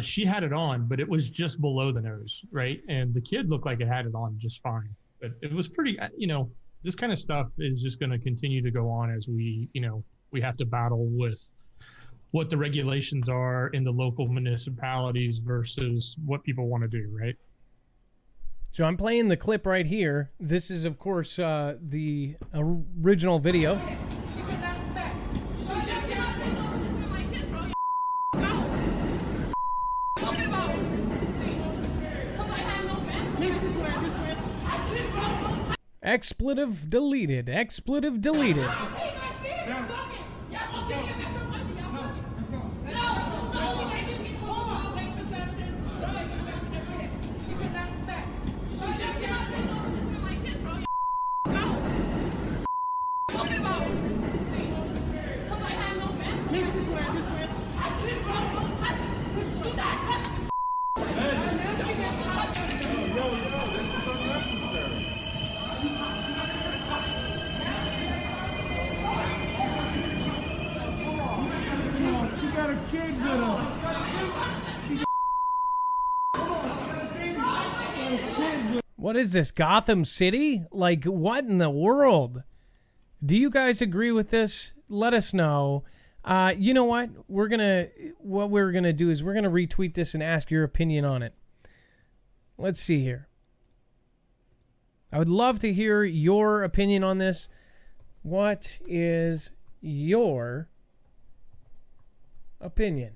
she had it on, but it was just below the nose, right? And the kid looked like it had it on just fine. But it was pretty, this kind of stuff is just going to continue to go on as we have to battle with what the regulations are in the local municipalities versus what people want to do, right? So I'm playing the clip right here. This is, of course, the original video. Expletive deleted. Expletive deleted. What is this, Gotham City? Like, what in the world? Do you guys agree with this? Let us know. You know what? What we're gonna do is we're gonna retweet this and ask your opinion on it. Let's see here. I would love to hear your opinion on this. What is your opinion?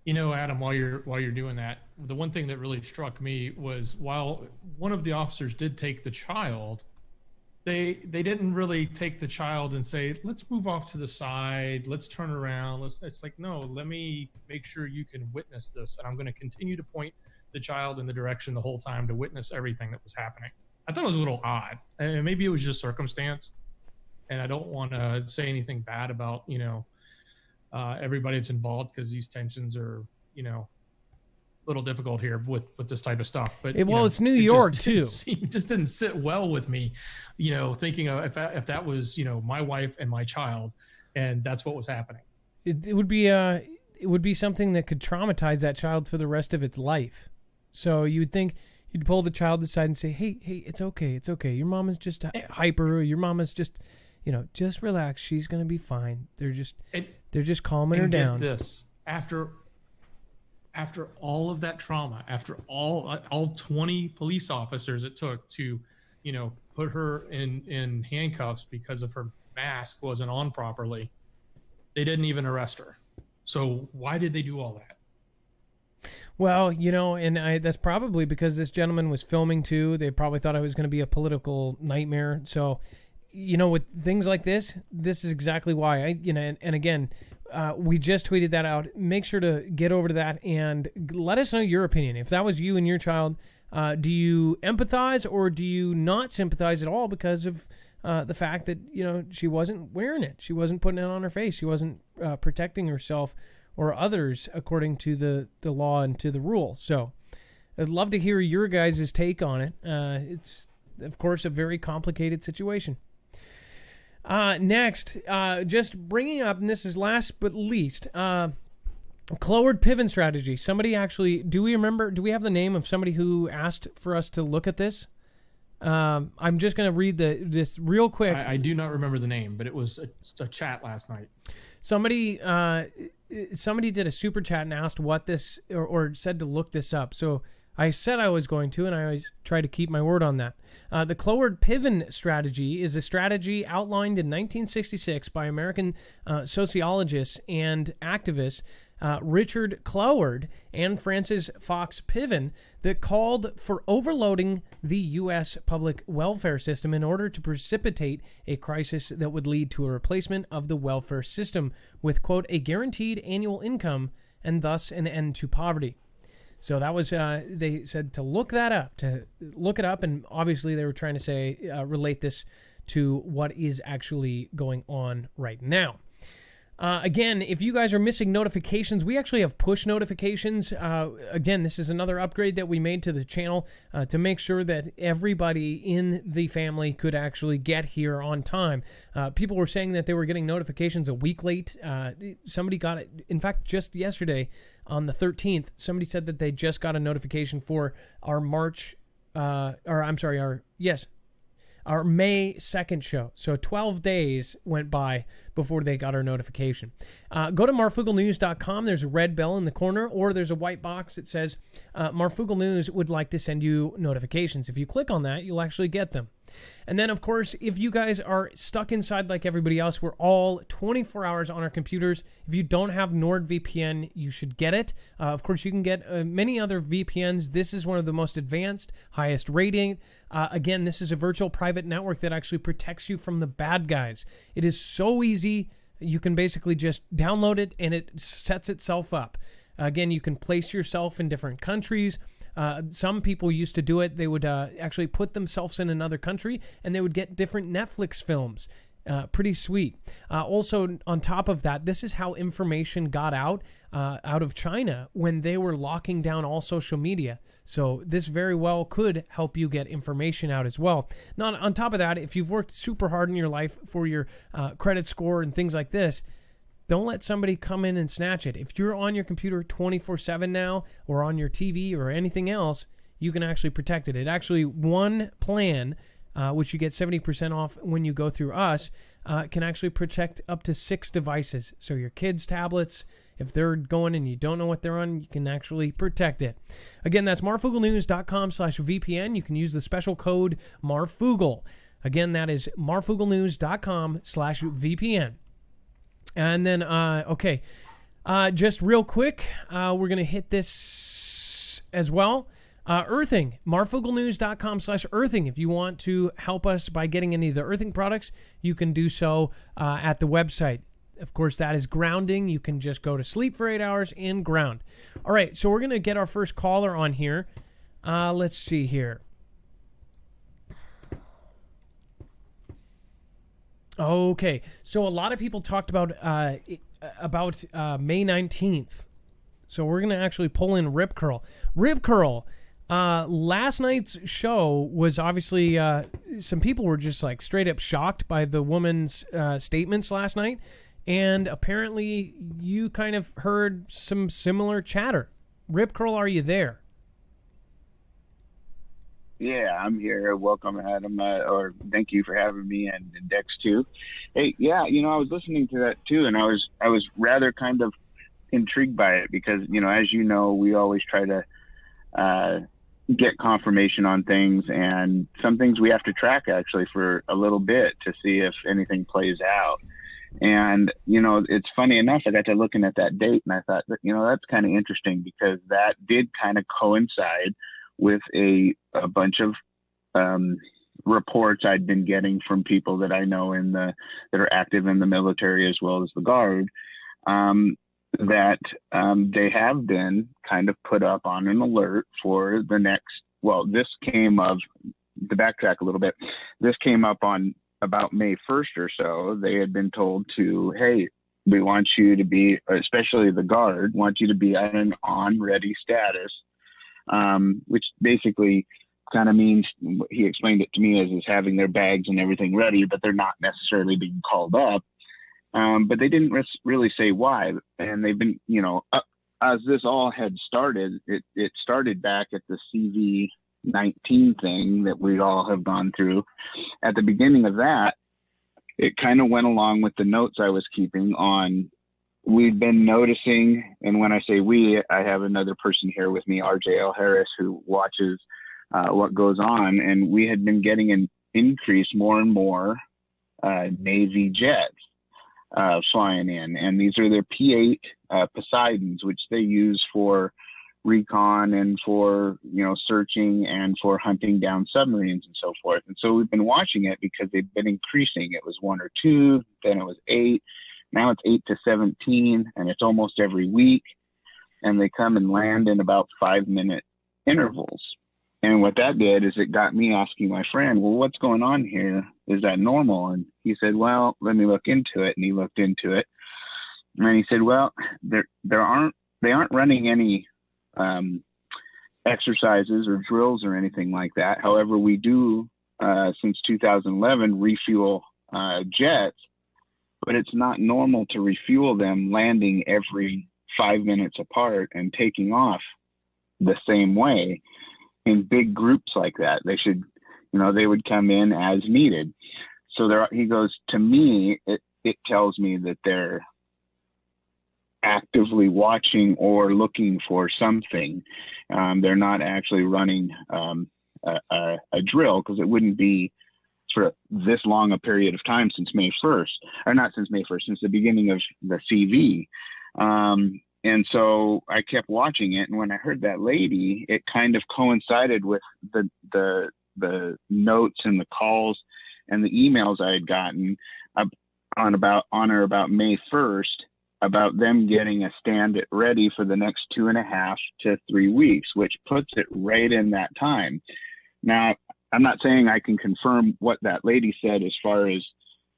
You know, Adam, while you're doing that, the one thing that really struck me was while one of the officers did take the child, they didn't really take the child and say, let's move off to the side, let's turn around. It's like, no, let me make sure you can witness this. And I'm going to continue to point the child in the direction the whole time to witness everything that was happening. I thought it was a little odd. And maybe it was just circumstance. And I don't want to say anything bad about, everybody that's involved, because these tensions are, a little difficult here with this type of stuff. But it's New York too. It just didn't sit well with me, thinking of if that was, my wife and my child, and that's what was happening. It would be something that could traumatize that child for the rest of its life. So you would think you'd pull the child aside and say, hey, it's okay. Your mom is just hyper. Or your mom is just, just relax. She's going to be fine. They're just calming her down. Get this, after all of that trauma, after all 20 police officers it took to, put her in handcuffs because of her mask wasn't on properly, they didn't even arrest her. So why did they do all that? Well, that's probably because this gentleman was filming too. They probably thought it was going to be a political nightmare. So, with things like this is exactly why and again, we just tweeted that out. Make sure to get over to that and let us know your opinion. If that was you and your child, do you empathize or do you not sympathize at all because of the fact that, she wasn't wearing it. She wasn't putting it on her face. She wasn't protecting herself or others according to the law and to the rule. So I'd love to hear your guys' take on it. It's, of course, a very complicated situation. Next, just bringing up, and this is last but least, Cloward pivot strategy. Somebody actually, do we have the name of somebody who asked for us to look at this? I'm just going to read this real quick. I do not remember the name, but it was a chat last night. Somebody did a super chat and asked what this, or said to look this up. So I said I was going to, and I always try to keep my word on that. The Cloward pivot strategy is a strategy outlined in 1966 by American sociologists and activists Richard Cloward and Francis Fox Piven that called for overloading the U.S. public welfare system in order to precipitate a crisis that would lead to a replacement of the welfare system with, quote, a guaranteed annual income and thus an end to poverty. So that was, they said to look it up, and obviously they were trying to say, relate this to what is actually going on right now. Again, if you guys are missing notifications, we actually have push notifications. Again, this is another upgrade that we made to the channel to make sure that everybody in the family could actually get here on time. People were saying that they were getting notifications a week late. Somebody got it. In fact, just yesterday on the 13th, somebody said that they just got a notification for our our May 2nd show. So 12 days went by before they got our notification. Go to marfooglenews.com. There's a red bell in the corner, or there's a white box that says Marfoogle News would like to send you notifications. If you click on that, you'll actually get them. And then, of course, if you guys are stuck inside like everybody else, we're all 24 hours on our computers. If you don't have NordVPN, you should get it. Of course, you can get many other VPNs. This is one of the most advanced, highest rating. Again, this is a virtual private network that actually protects you from the bad guys. It is so easy. You can basically just download it, and it sets itself up. Again, you can place yourself in different countries. Some people used to do it. They would actually put themselves in another country, and they would get different Netflix films. Pretty sweet. Also, on top of that, this is how information got out of China when they were locking down all social media. So this very well could help you get information out as well. Now, on top of that, if you've worked super hard in your life for your credit score and things like this, don't let somebody come in and snatch it. If you're on your computer 24/7 now, or on your TV or anything else, you can actually protect it. It actually, one plan, which you get 70% off when you go through us, can actually protect up to 6 devices. So your kids' tablets, if they're going and you don't know what they're on, you can actually protect it. Again, that's marfooglenews.com/VPN. You can use the special code Marfoogle. Again, that is marfooglenews.com/VPN. And then, okay, just real quick, we're going to hit this as well. Earthing, marfooglenews.com/earthing. If you want to help us by getting any of the earthing products, you can do so at the website. Of course, that is grounding. You can just go to sleep for 8 hours and ground. All right, so we're going to get our first caller on here. Let's see here. Okay, so a lot of people talked about May 19th. So we're going to actually pull in Rip Curl. Rip Curl, last night's show was obviously, some people were just like straight up shocked by the woman's statements last night. And apparently you kind of heard some similar chatter. Rip Curl, are you there? Yeah, I'm here. Welcome, Adam, or thank you for having me, and Dex too. Hey, yeah, I was listening to that too, and I was rather kind of intrigued by it because, as you know, we always try to get confirmation on things, and some things we have to track actually for a little bit to see if anything plays out. And, it's funny enough, I got to looking at that date and I thought, that's kind of interesting because that did kind of coincide with a bunch of reports I'd been getting from people that I know that are active in the military as well as the Guard, that they have been kind of put up on an alert for the next, this came of, to backtrack a little bit, this came up on about May 1st or so. They had been told to, hey, we want you to be, especially the Guard, want you to be at an on-ready status, which basically kind of means, he explained it to me as is having their bags and everything ready, but they're not necessarily being called up. But they didn't really say why. And they've been, as this all had started, it started back at the CV-19 thing that we all have gone through. At the beginning of that, it kind of went along with the notes I was keeping on. We've been noticing, and when I say we, I have another person here with me, RJL Harris, who watches what goes on, and we had been getting an increase more and more Navy jets flying in, and these are their P-8 Poseidons, which they use for recon and for searching and for hunting down submarines and so forth. And so we've been watching it because they've been increasing. It was 1 or 2, then it was 8. Now it's 8 to 17, and it's almost every week. And they come and land in about 5-minute intervals. And what that did is it got me asking my friend, well, what's going on here? Is that normal? And he said, well, let me look into it. And he looked into it. And he said, well, they aren't running any exercises or drills or anything like that. However, we do, since 2011, refuel jets. But it's not normal to refuel them landing every 5 minutes apart and taking off the same way in big groups like that. They should, they would come in as needed. So he goes, to me, it tells me that they're actively watching or looking for something. They're not actually running a drill, because it wouldn't be for this long a period of time since May 1st, or not since May 1st, since the beginning of the CV. And so I kept watching it. And when I heard that lady, it kind of coincided with the notes and the calls and the emails I had gotten on or about May 1st about them getting a stand it ready for the next 2.5 to 3 weeks, which puts it right in that time. Now, I'm not saying I can confirm what that lady said as far as,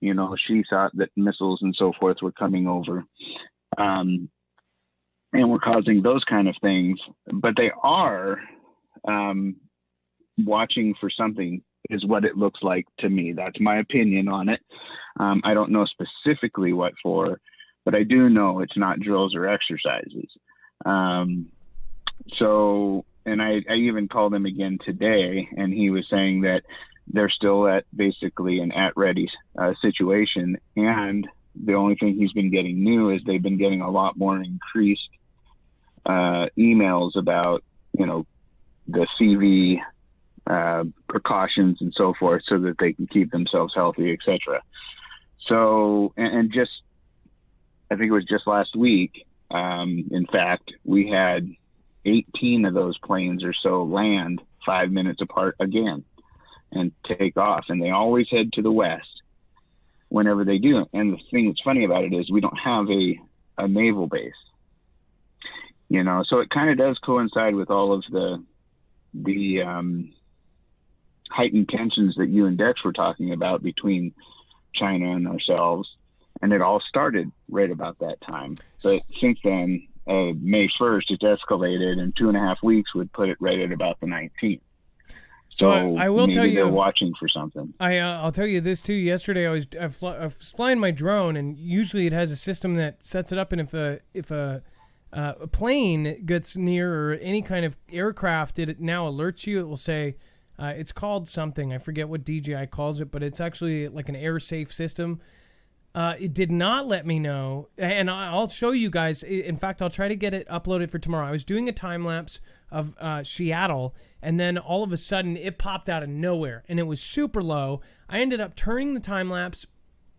she thought that missiles and so forth were coming over and were causing those kind of things, but they are watching for something, is what it looks like to me. That's my opinion on it. I don't know specifically what for, but I do know it's not drills or exercises. So and I even called him again today, and he was saying that they're still at basically an at-ready situation. And the only thing he's been getting new is they've been getting a lot more increased emails about, the CV precautions and so forth, so that they can keep themselves healthy, etc. So, and just, I think it was just last week, in fact, we had 18 of those planes or so land 5 minutes apart again and take off. And they always head to the west whenever they do. And the thing that's funny about it is we don't have a naval base, so it kind of does coincide with all of the heightened tensions that you and Dex were talking about between China and ourselves. And it all started right about that time. But since then, May 1st, it's escalated, and 2.5 weeks would put it right at about the 19th. So I will tell you, they're watching for something. I'll tell you this too. Yesterday, I was flying my drone, and usually it has a system that sets it up, and if a plane gets near or any kind of aircraft, it now alerts you. It will say, it's called something. I forget what DJI calls it, but it's actually like an air safe system. It did not let me know, and I'll show you guys. In fact, I'll try to get it uploaded for tomorrow. I was doing a time lapse of Seattle, and then all of a sudden it popped out of nowhere, and it was super low. I ended up turning the time lapse,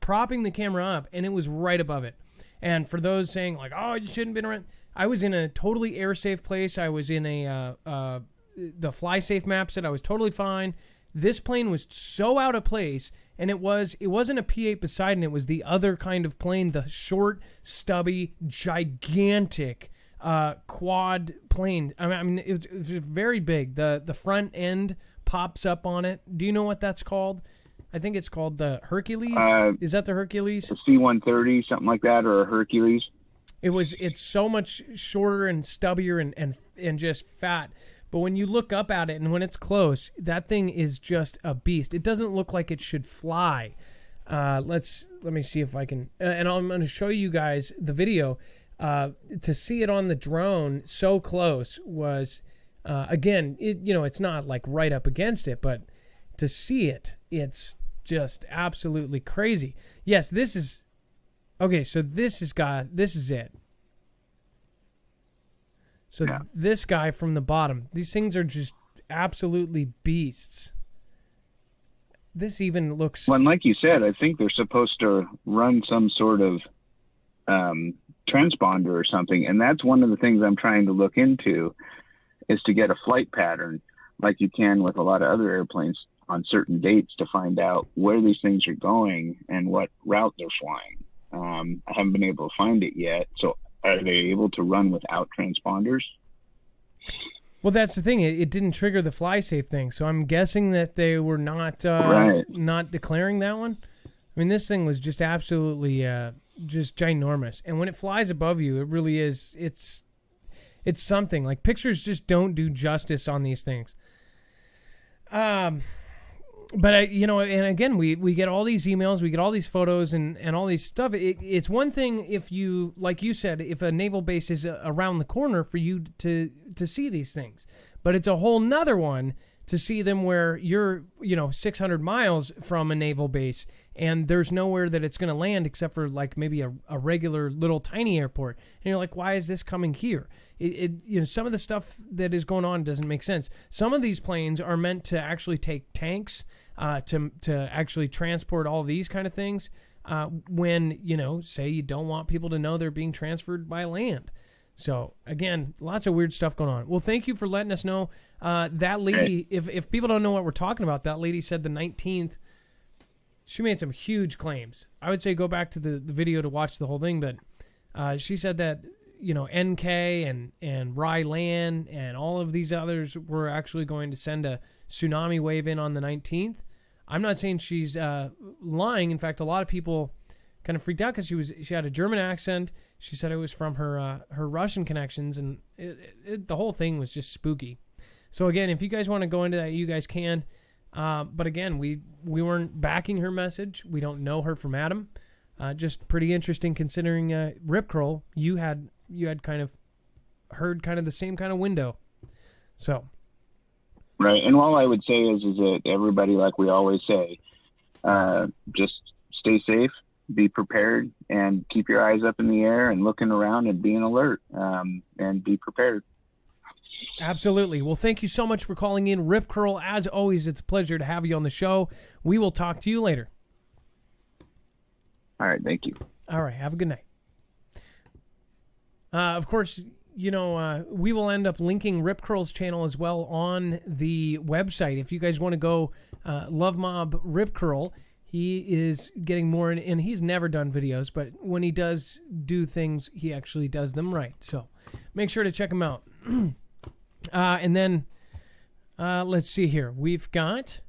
propping the camera up, and it was right above it. And for those saying like, "Oh, you shouldn't have been around," I was in a totally air safe place. I was in the fly safe map said I was totally fine. This plane was so out of place. And it wasn't a P-8 Poseidon. It was the other kind of plane, the short, stubby, gigantic quad plane. I mean, it was very big. The front end pops up on it. Do you know what that's called? I think it's called the Hercules. Is that the Hercules? A C-130, something like that, or a Hercules. It's so much shorter and stubbier and just fat. But when you look up at it and when it's close, that thing is just a beast. It doesn't look like it should fly. Let me see if I can, and I'm going to show you guys the video. To see it on the drone so close was, again, it's not like right up against it, but to see it, it's just absolutely crazy. Yes, this is okay. So this is it. So this guy from the bottom, these things are just absolutely beasts. This even looks... Well, and like you said, I think they're supposed to run some sort of transponder or something. And that's one of the things I'm trying to look into, is to get a flight pattern like you can with a lot of other airplanes on certain dates to find out where these things are going and what route they're flying. I haven't been able to find it yet. So are they able to run without transponders? Well, that's the thing. It didn't trigger the fly safe thing, so I'm guessing that they were not not declaring that one. I mean, this thing was just absolutely just ginormous, and when it flies above you, it really is. It's something. Like, pictures just don't do justice on these things. But and again, we get all these emails, we get all these photos and all these stuff. It's one thing if you, like you said, if a naval base is around the corner for you to see these things. But it's a whole nother one to see them where you're, 600 miles from a naval base and there's nowhere that it's going to land except for like maybe a regular little tiny airport. And you're like, why is this coming here? Some of the stuff that is going on doesn't make sense. Some of these planes are meant to actually take tanks, to actually transport all these kind of things, when, say you don't want people to know they're being transferred by land. So, again, lots of weird stuff going on. Well, thank you for letting us know. That lady, if people don't know what we're talking about, that lady said the 19th, she made some huge claims. I would say go back to the video to watch the whole thing, but she said that, NK and Rylan and all of these others were actually going to send a tsunami wave in on the 19th. I'm not saying she's lying. In fact, a lot of people kind of freaked out because she had a German accent. She said it was from her Russian connections, and the whole thing was just spooky. So again, if you guys want to go into that, you guys can. But again, we weren't backing her message. We don't know her from Adam. Just pretty interesting considering Rip Curl. You had kind of heard kind of the same kind of window. So. Right. And all I would say is that everybody, like we always say, just stay safe, be prepared, and keep your eyes up in the air and looking around and being alert, and be prepared. Absolutely. Well, thank you so much for calling in, Rip Curl. As always, it's a pleasure to have you on the show. We will talk to you later. All right. Thank you. All right. Have a good night. Of course, we will end up linking Rip Curl's channel as well on the website. If you guys want to go Love Mob Rip Curl, he is getting more, and he's never done videos, but when he does do things, he actually does them right. So make sure to check him out. And then let's see here. We've got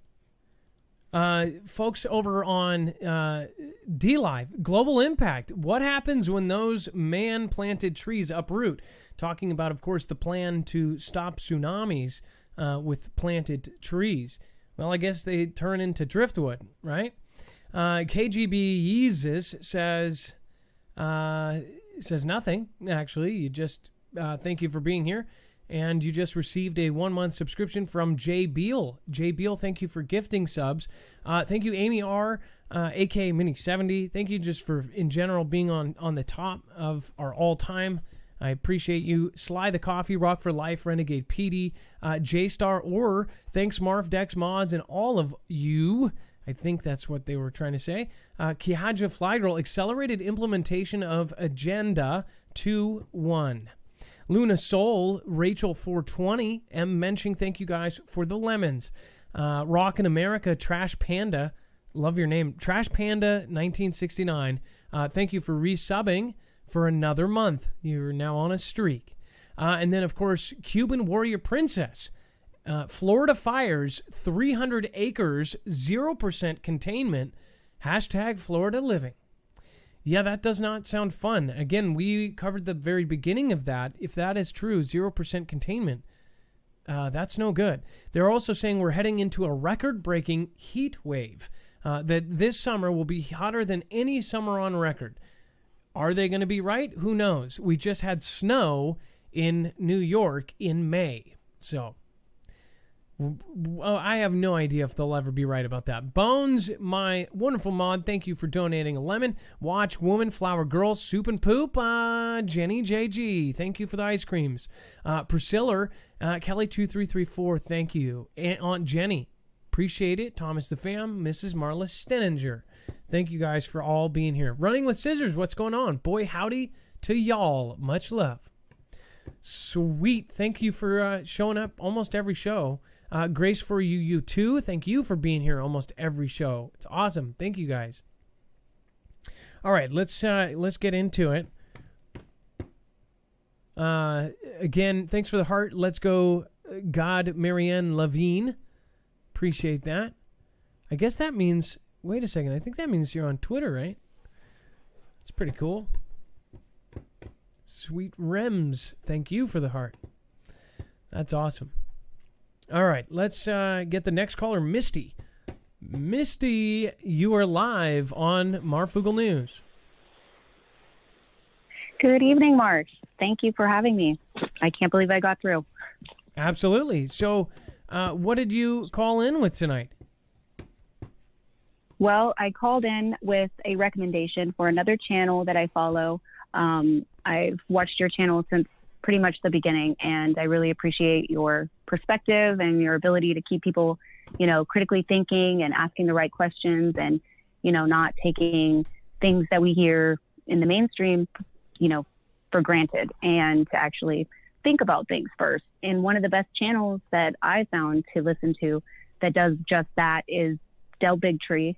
folks over on D-Live, Global Impact. What happens when those man-planted trees uproot? Talking about, of course, the plan to stop tsunamis with planted trees. Well, I guess they turn into driftwood, right? KGB Yeezus says nothing, actually. You just thank you for being here. And you just received a 1-month subscription from Jay Beal. Jay Beal, thank you for gifting subs. Thank you, Amy R., aka Mini70. Thank you just for, in general, being on the top of our all-time. I appreciate you. Sly the Coffee, Rock for Life, Renegade PD, J-Star, or thanks Marf, Dex Mods, and all of you. I think that's what they were trying to say. Kihaja Flygirl, accelerated implementation of Agenda 2.1. Luna Soul, Rachel 420, M. Menching, thank you guys for the lemons. Rock in America, Trash Panda, love your name, Trash Panda 1969. Thank you for resubbing for another month. You're now on a streak. And then, of course, Cuban Warrior Princess. Florida fires, 300 acres, 0% containment, hashtag Florida living. Yeah, that does not sound fun. Again, we covered the very beginning of that. If that is true, 0% containment, that's no good. They're also saying we're heading into a record-breaking heat wave, that this summer will be hotter than any summer on record. Are they going to be right? Who knows? We just had snow in New York in May. So, I have no idea if they'll ever be right about that. Bones, my wonderful mod, thank you for donating a lemon. Watch Woman, Flower Girl, Soup and Poop, Jenny JG, thank you for the ice creams. Priscilla, Kelly2334, thank you. Aunt Jenny, appreciate it. Thomas the Fam, Mrs. Marla Steninger, thank you guys for all being here. Running with Scissors, what's going on? Boy, howdy to y'all. Much love. Sweet. Thank you for showing up almost every show. Grace for you too. Thank you for being here almost every show. It's awesome. Thank you guys. All right, let's get into it. Again, thanks for the heart. Let's go, God, Marianne Levine. Appreciate that. I guess that means. Wait a second. I think that means you're on Twitter, right? That's pretty cool. Sweet Rems. Thank you for the heart. That's awesome. All right, let's get the next caller, Misty. Misty, you are live on Marfoogle News. Good evening, Mark. Thank you for having me. I can't believe I got through. Absolutely. So, what did you call in with tonight? Well, I called in with a recommendation for another channel that I follow. I've watched your channel since pretty much the beginning, and I really appreciate your perspective and your ability to keep people, critically thinking and asking the right questions, and, not taking things that we hear in the mainstream, for granted, and to actually think about things first. And one of the best channels that I found to listen to that does just that is Del Bigtree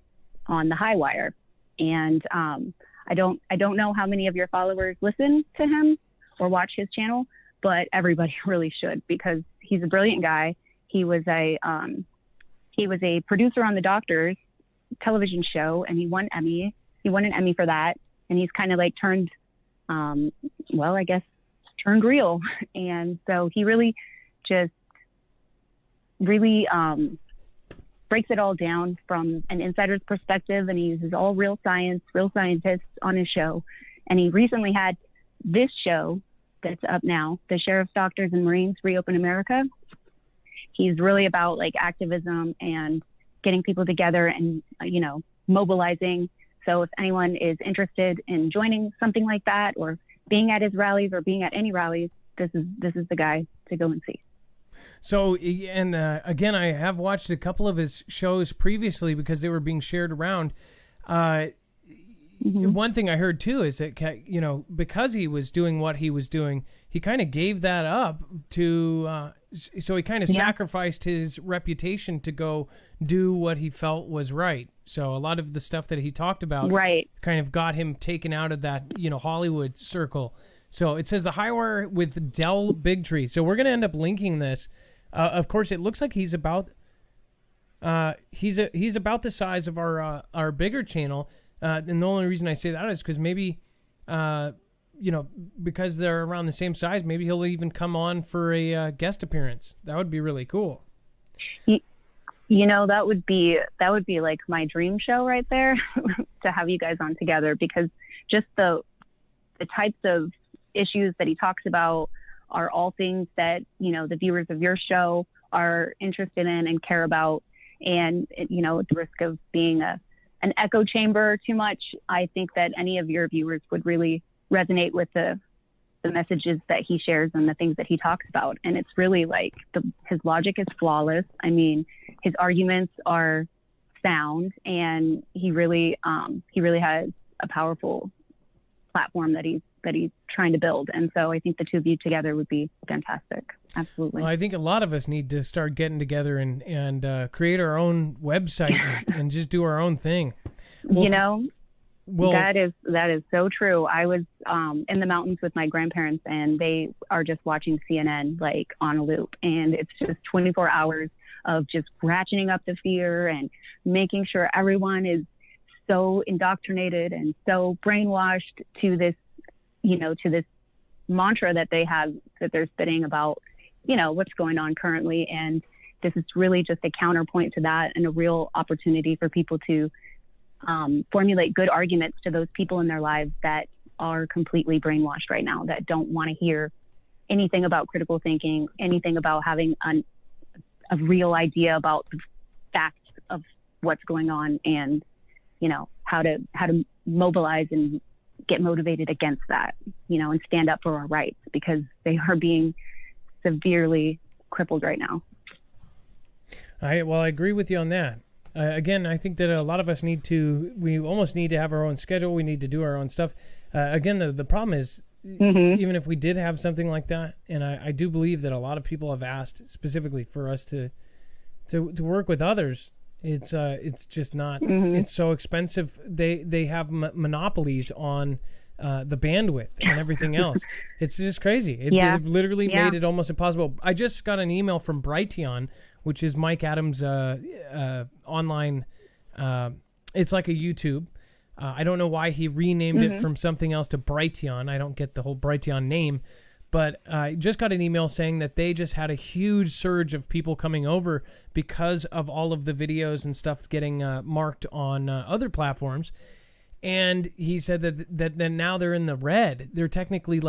on the High Wire. And I don't know how many of your followers listen to him or watch his channel, but everybody really should, because he's a brilliant guy. He was a producer on the Doctors television show, and he won an Emmy for that. And he's kind of like turned real. And so he really just breaks it all down from an insider's perspective, and he uses all real scientists on his show. And he recently had this show that's up now, the Sheriff's Doctors and Marines Reopen America. he's really about like activism and getting people together and, mobilizing. So if anyone is interested in joining something like that or being at his rallies or being at any rallies, this is the guy to go and see. So, and again, I have watched a couple of his shows previously because they were being shared around. One thing I heard too is that, because he was doing what he was doing, he kind of gave that up to, so he kind of sacrificed his reputation to go do what he felt was right. So a lot of the stuff that he talked about kind of got him taken out of that, Hollywood circle. So it says the Highwire with Del Bigtree. So we're going to end up linking this. Of course, it looks like he's about he's about the size of our bigger channel. And the only reason I say that is because maybe, because they're around the same size, maybe he'll even come on for a guest appearance. That would be really cool. That would be like my dream show right there to have you guys on together, because just the types of issues that he talks about are all things that, the viewers of your show are interested in and care about. And, at the risk of being an echo chamber too much, I think that any of your viewers would really resonate with the messages that he shares and the things that he talks about. And it's really like his logic is flawless. I mean, his arguments are sound, and he really has a powerful platform that he's trying to build. And so I think the two of you together would be fantastic. Absolutely. Well, I think a lot of us need to start getting together and create our own website and just do our own thing. Well, that is so true. I was in the mountains with my grandparents, and they are just watching CNN like on a loop, and it's just 24 hours of just ratcheting up the fear and making sure everyone is so indoctrinated and so brainwashed to this, to this mantra that they have, that they're spitting about, what's going on currently. And this is really just a counterpoint to that, and a real opportunity for people to formulate good arguments to those people in their lives that are completely brainwashed right now, that don't want to hear anything about critical thinking, anything about having a real idea about the facts of what's going on, and how to mobilize and get motivated against that, and stand up for our rights, because they are being severely crippled right now. I agree with you on that. Again, I think that a lot of us we almost need to have our own schedule. We need to do our own stuff. Again, the problem is, even if we did have something like that, and I do believe that a lot of people have asked specifically for us to work with others, it's just not, it's so expensive. They have monopolies on the bandwidth and everything else. It's just crazy. They've literally made it almost impossible. I just got an email from Brighteon, which is Mike Adams' online, it's like a YouTube. I don't know why he renamed it from something else to Brighteon. I don't get the whole Brighteon name. But I just got an email saying that they just had a huge surge of people coming over because of all of the videos and stuff getting marked on other platforms. And he said that now they're in the red. They're technically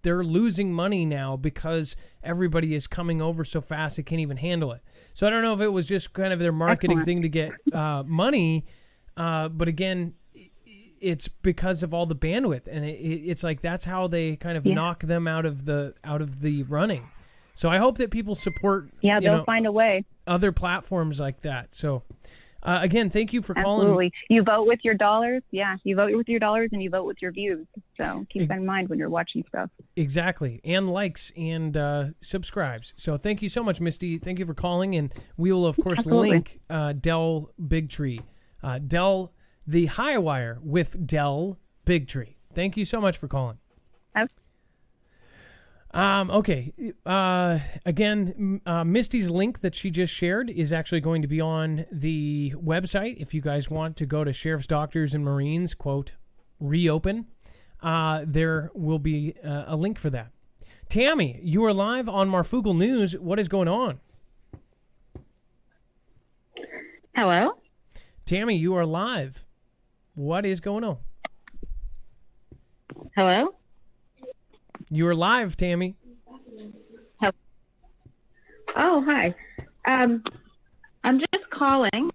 they're losing money now because everybody is coming over so fast they can't even handle it. So I don't know if it was just kind of their marketing thing to get money, but again, it's because of all the bandwidth, and it's like that's how they kind of knock them out of the running. So I hope that people support. Yeah, they'll find a way. Other platforms like that. So again, thank you for calling. Absolutely, you vote with your dollars. Yeah, you vote with your dollars, and you vote with your views. So keep that in mind when you're watching stuff. Exactly, and likes and subscribes. So thank you so much, Misty. Thank you for calling, and we will of course link Del Bigtree, Del. The Highwire with Del Bigtree. Thank you so much for calling. Okay. Again, Misty's link that she just shared is actually going to be on the website. If you guys want to go to Sheriff's Doctors and Marines, quote, reopen, there will be a link for that. Tammy, you are live on Marfoogle News. What is going on? Hello? Tammy, you are live. What is going on? Hello? You're live, Tammy. Oh, Oh, hi. I'm just calling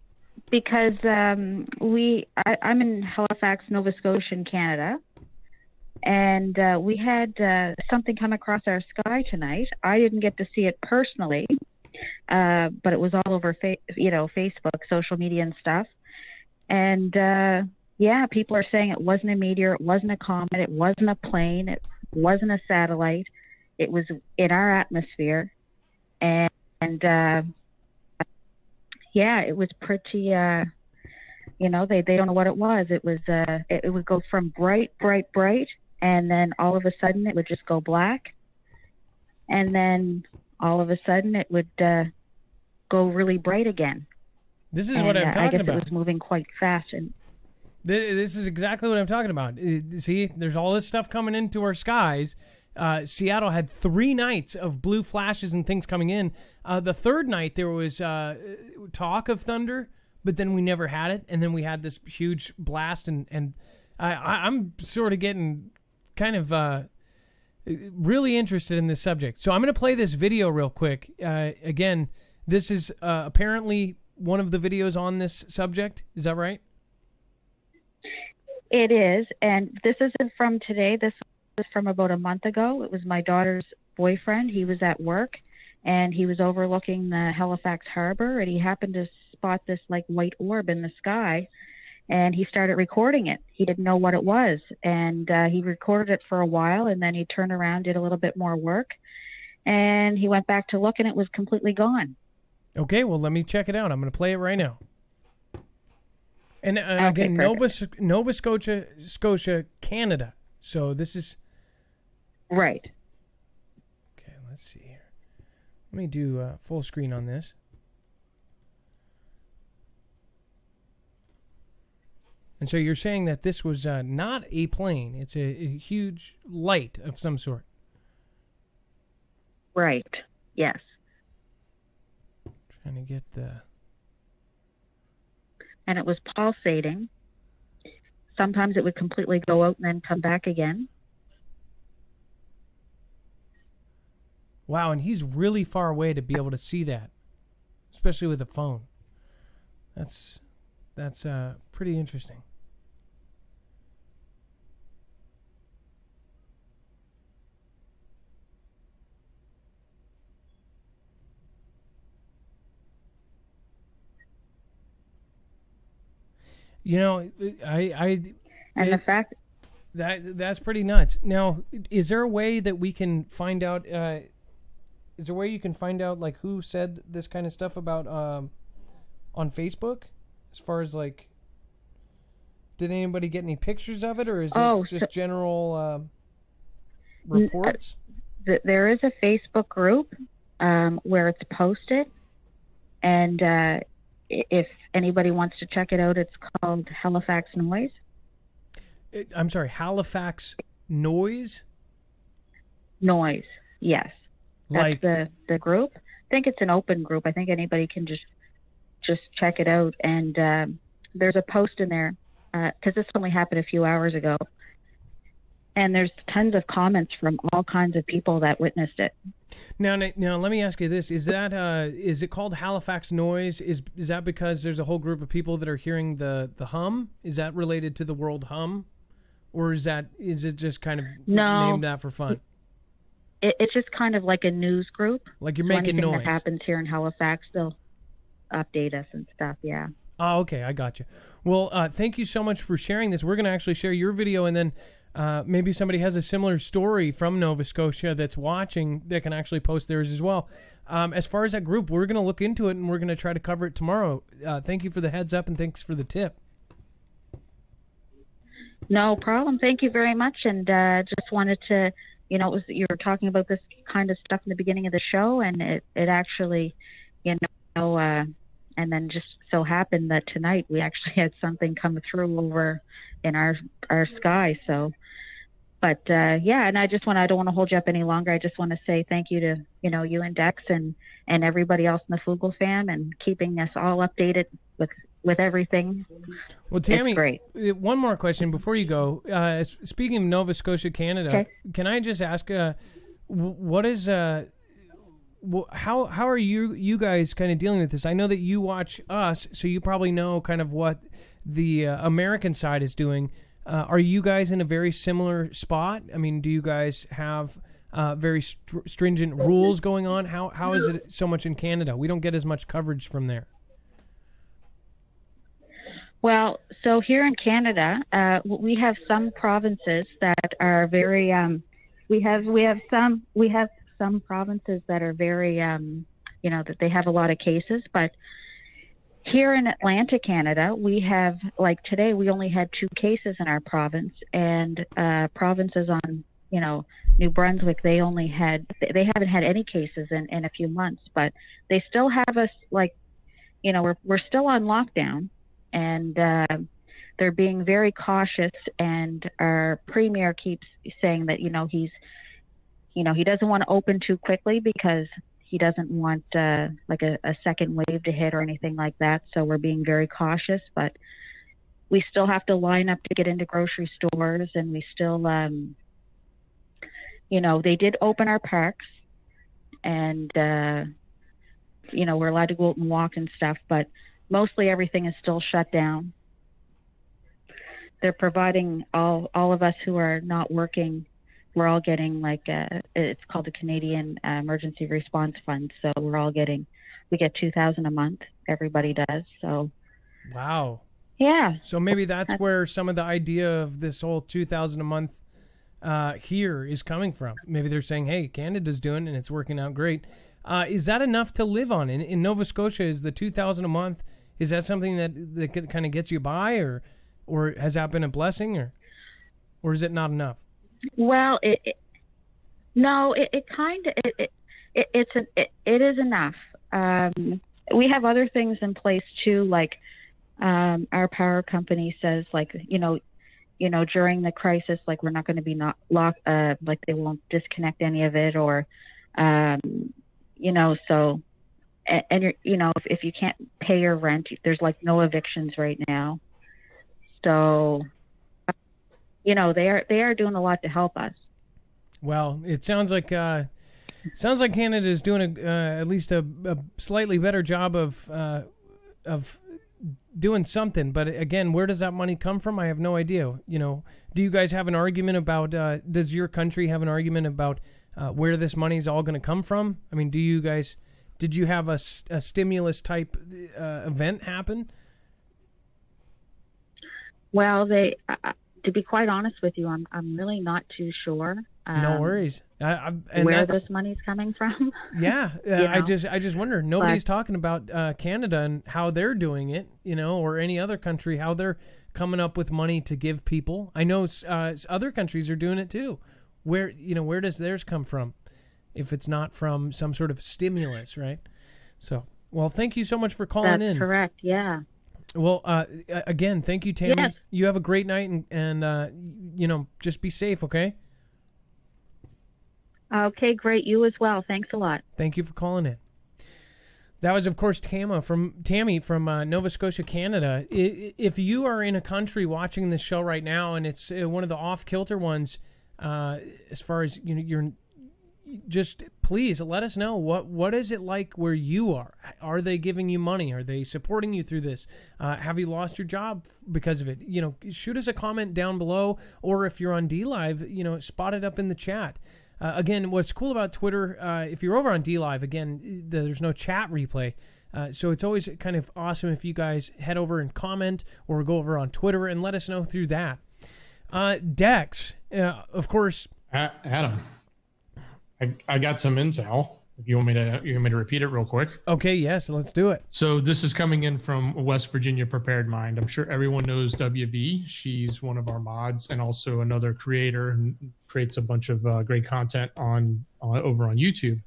because I'm in Halifax, Nova Scotia, in Canada, and we had something come across our sky tonight. I didn't get to see it personally, but it was all over Facebook, social media and stuff. And people are saying it wasn't a meteor, it wasn't a comet, it wasn't a plane, it wasn't a satellite. It was in our atmosphere, and it was pretty. They don't know what it was. It was it would go from bright, and then all of a sudden it would just go black, and then all of a sudden it would go really bright again. This is what I'm talking about. I guess it was moving quite fast, and this is exactly what I'm talking about. See, there's all this stuff coming into our skies. Seattle had 3 nights of blue flashes and things coming in. The third night there was talk of thunder, but then we never had it. And then we had this huge blast, and I'm sort of getting kind of really interested in this subject. So I'm going to play this video real quick. Again, this is apparently one of the videos on this subject. Is that right? It is, and this isn't from today. This was from about a month ago. It was my daughter's boyfriend. He was at work, and he was overlooking the Halifax Harbor, and he happened to spot this like white orb in the sky, and he started recording it. He didn't know what it was, and he recorded it for a while, and then he turned around, did a little bit more work, and he went back to look, and it was completely gone. Okay, well, let me check it out. I'm going to play it right now. And Okay, again, Nova Scotia, Canada. So this is right. Okay, let's see here. Let me do full screen on this. And so you're saying that this was not a plane. It's a huge light of some sort. Right. Yes. Trying to get the... And it was pulsating. Sometimes it would completely go out and then come back again. Wow, and he's really far away to be able to see that, especially with a phone. That's pretty interesting. You know, the fact that's pretty nuts. Now, is there a way that we can find out? Is there a way you can find out like who said this kind of stuff about on Facebook? As far as like, did anybody get any pictures of it, or is it just general reports? There is a Facebook group where it's posted, and if anybody wants to check it out, it's called Halifax Noise. I'm sorry, Halifax Noise? Noise, yes. That's the group. I think it's an open group. I think anybody can just check it out. And there's a post in there, because this only happened a few hours ago. And there's tons of comments from all kinds of people that witnessed it. Now, let me ask you this: is it called Halifax Noise? Is that because there's a whole group of people that are hearing the hum? Is that related to the world hum, or is it just kind of named that for fun? It's just kind of like a news group. Like you're making anything noise. That happens here in Halifax, they'll update us and stuff. Yeah. Oh, okay, I got you. Well, thank you so much for sharing this. We're going to actually share your video, and then maybe somebody has a similar story from Nova Scotia that's watching that can actually post theirs as well. As far as that group, we're going to look into it, and we're going to try to cover it tomorrow. Thank you for the heads up, and thanks for the tip. No problem. Thank you very much. And just wanted to, you were talking about this kind of stuff in the beginning of the show, and it actually, and then just so happened that tonight we actually had something come through over in our sky. So, but and I don't want to hold you up any longer. I just want to say thank you to you and Dex and everybody else in the Foogle fam, and keeping us all updated with everything. Well, Tammy, it's great. One more question before you go. Speaking of Nova Scotia, Canada, okay. Can I just ask, what is how are you guys kind of dealing with this? I know that you watch us, so you probably know kind of what the American side is doing. Are you guys in a very similar spot? I mean, do you guys have very stringent rules going on? How is it so much in Canada? We don't get as much coverage from there. Well, so here in Canada, we have some provinces that are very. We have some provinces that are very, that they have a lot of cases. But here in Atlantic Canada, we have, like today, we only had 2 cases in our province, and provinces on, New Brunswick, they haven't had any cases in a few months, but they still have us we're still on lockdown. And they're being very cautious, and our premier keeps saying that he doesn't want to open too quickly because he doesn't want a second wave to hit or anything like that. So we're being very cautious, but we still have to line up to get into grocery stores, and we still they did open our parks, and we're allowed to go out and walk and stuff, but mostly everything is still shut down. They're providing all of us who are not working, we're all getting it's called the Canadian Emergency Response Fund. So we get $2,000 a month. Everybody does. So. Wow. Yeah. So maybe that's where some of the idea of this whole $2,000 a month here is coming from. Maybe they're saying, hey, Canada's doing it and it's working out great. Is that enough to live on? In Nova Scotia, is the $2,000 a month, is that something that kind of gets you by, or has that been a blessing, or is it not enough? Well, it is enough. We have other things in place too, like our power company says, during the crisis, we're not going to be not locked, they won't disconnect any of it, or so. And if you can't pay your rent, there's no evictions right now. So, they are doing a lot to help us. Well, it sounds like Canada is doing at least a slightly better job of doing something. But again, where does that money come from? I have no idea. Do you guys have an argument about? Does your country have an argument about where this money is all going to come from? I mean, did you have a stimulus type event happen? Well, to be quite honest with you, I'm really not too sure. No worries. Where this money's coming from? Yeah, I just wonder. Nobody's talking about Canada and how they're doing it, or any other country, how they're coming up with money to give people. I know other countries are doing it too. Where does theirs come from? If it's not from some sort of stimulus, right? So, well, thank you so much for calling in. That's correct, yeah. Well, again, thank you, Tammy. Yes. You have a great night, and just be safe, okay? Okay, great. You as well. Thanks a lot. Thank you for calling in. That was, of course, Tammy from Nova Scotia, Canada. If you are in a country watching this show right now, and it's one of the off-kilter ones, as far as you're just please let us know what is it like where you are. Are they giving you money? Are they supporting you through this? Have you lost your job because of it? Shoot us a comment down below, or if you're on DLive, spot it up in the chat. Again, what's cool about Twitter, if you're over on DLive, again, there's no chat replay. So it's always kind of awesome if you guys head over and comment, or go over on Twitter and let us know through that. Dex, of course. Adam, I got some intel. If you want me to repeat it real quick. Okay, yes, let's do it. So this is coming in from West Virginia Prepared Mind. I'm sure everyone knows WV. She's one of our mods and also another creator, and creates a bunch of great content over on YouTube.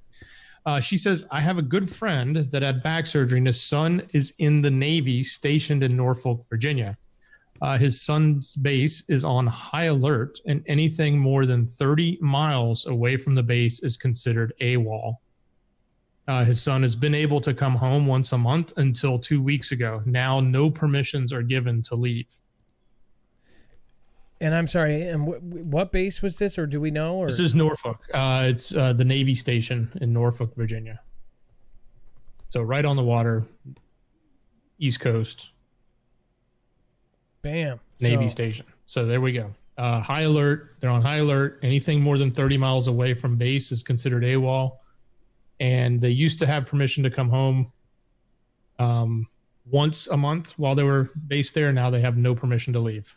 She says, I have a good friend that had back surgery, and his son is in the Navy stationed in Norfolk, Virginia. His son's base is on high alert, and anything more than 30 miles away from the base is considered AWOL. His son has been able to come home once a month until 2 weeks ago. Now, no permissions are given to leave. And I'm sorry, and what base was this, or do we know? Or? This is Norfolk. It's the Navy station in Norfolk, Virginia. So right on the water, East Coast. Bam. Navy station. So there we go. High alert. They're on high alert. Anything more than 30 miles away from base is considered AWOL. And they used to have permission to come home once a month while they were based there. Now they have no permission to leave.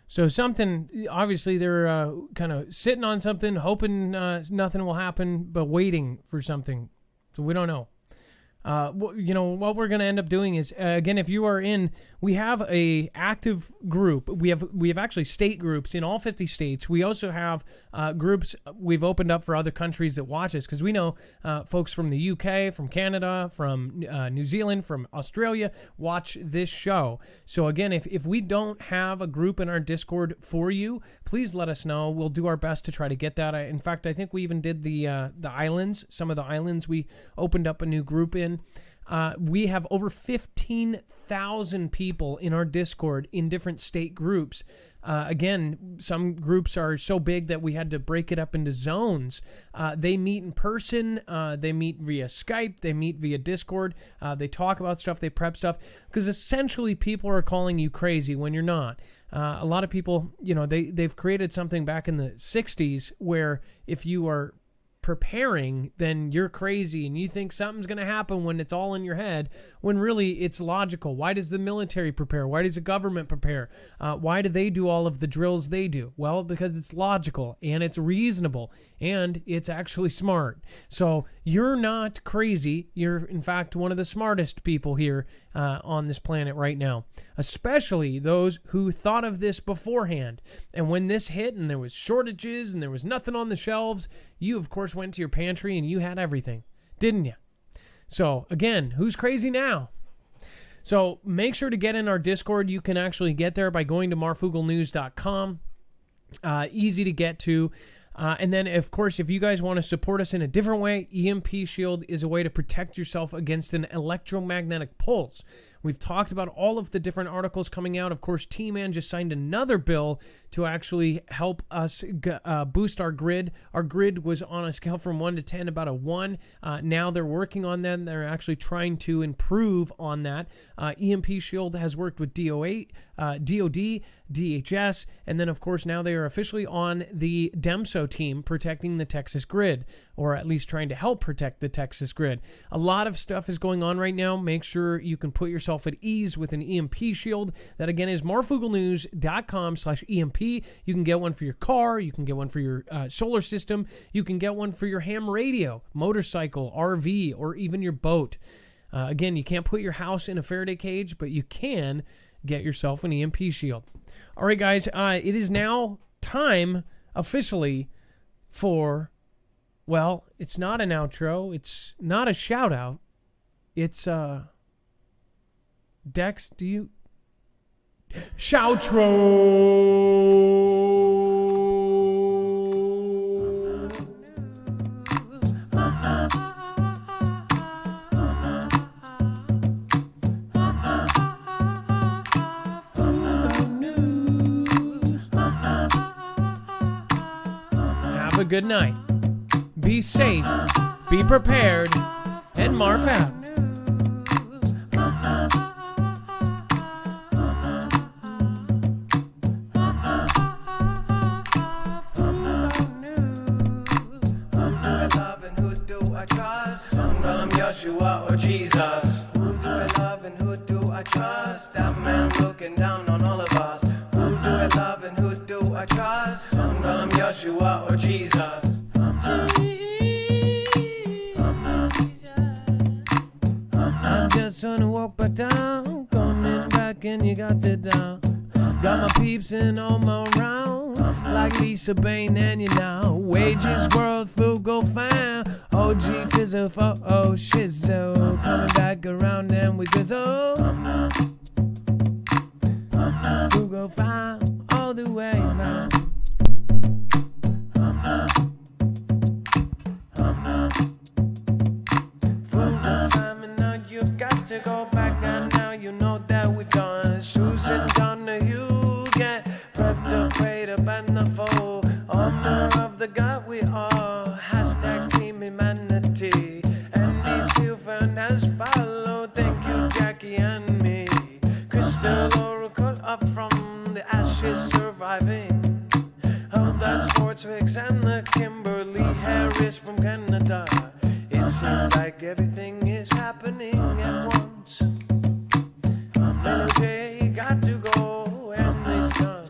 So something, obviously they're kind of sitting on something, hoping nothing will happen, but waiting for something. So we don't know. What we're going to end up doing is, again, if you are in, we have a active group. We have actually state groups in all 50 states. We also have groups we've opened up for other countries that watch us, because we know folks from the UK, from Canada, from New Zealand, from Australia watch this show. So again, if we don't have a group in our Discord for you, please let us know. We'll do our best to try to get that. In fact, I think we even did the islands. Some of the islands we opened up a new group in. We have over 15,000 people in our Discord in different state groups. Again, some groups are so big that we had to break it up into zones. They meet in person. They meet via Skype. They meet via Discord. They talk about stuff. They prep stuff. Because essentially people are calling you crazy when you're not. A lot of people, they've created something back in the 60s where if you are preparing, then you're crazy and you think something's going to happen when it's all in your head, when really it's logical. Why does the military prepare? Why does the government prepare? Why do they do all of the drills they do? Well, because it's logical and it's reasonable and it's actually smart. So you're not crazy. You're, in fact, one of the smartest people here on this planet right now, especially those who thought of this beforehand. And when this hit and there was shortages and there was nothing on the shelves, you, of course, went to your pantry and you had everything, didn't you? So, again, who's crazy now? So, make sure to get in our Discord. You can actually get there by going to marfooglenews.com. Easy to get to. And then, of course, if you guys want to support us in a different way, EMP Shield is a way to protect yourself against an electromagnetic pulse. We've talked about all of the different articles coming out. Of course, T-Man just signed another bill to actually help us boost our grid. Our grid was on a scale from 1 to 10, about a 1. Now they're working on that. They're actually trying to improve on that. EMP Shield has worked with DOD, DHS, and then, of course, now they are officially on the DEMSO team protecting the Texas grid, or at least trying to help protect the Texas grid. A lot of stuff is going on right now. Make sure you can put yourself at ease with an EMP shield. That, again, is marfooglenews.com/EMP. You can get one for your car. You can get one for your solar system. You can get one for your ham radio, motorcycle, RV, or even your boat. Again, you can't put your house in a Faraday cage, but you can get yourself an EMP shield. All right, guys, it is now time officially for, well, it's not an outro. It's not a shout out. It's, Dex, do you? Shoutro! Have a good night. Be safe, be prepared, and Marf out. Yeshua or Jesus. Who do I love and who do I trust? That man looking down on all of us. Who do I love and who do I trust? Some call him Yeshua or Jesus. I'm just on a walk back down, coming back and you got it down. Got my peeps in all my round, like Lisa Bain and you now. Wages World Foogle fan, OG Fizzle for oh shizzle. Coming back around and we grizzle. Foogle fan all the way now. Foogle fan, and now you've got to go back and now you know that we've done. Susan Donahue, get prepped Armor of the God we are. Hashtag Team Humanity. Andy Silver and as follow. Thank you, Jackie and me. Crystal Oracle up from the ashes surviving. Of that sports wigs and the Kimberly Harris from Canada. It seems like everything is happening at once. Melody got to go and these guns.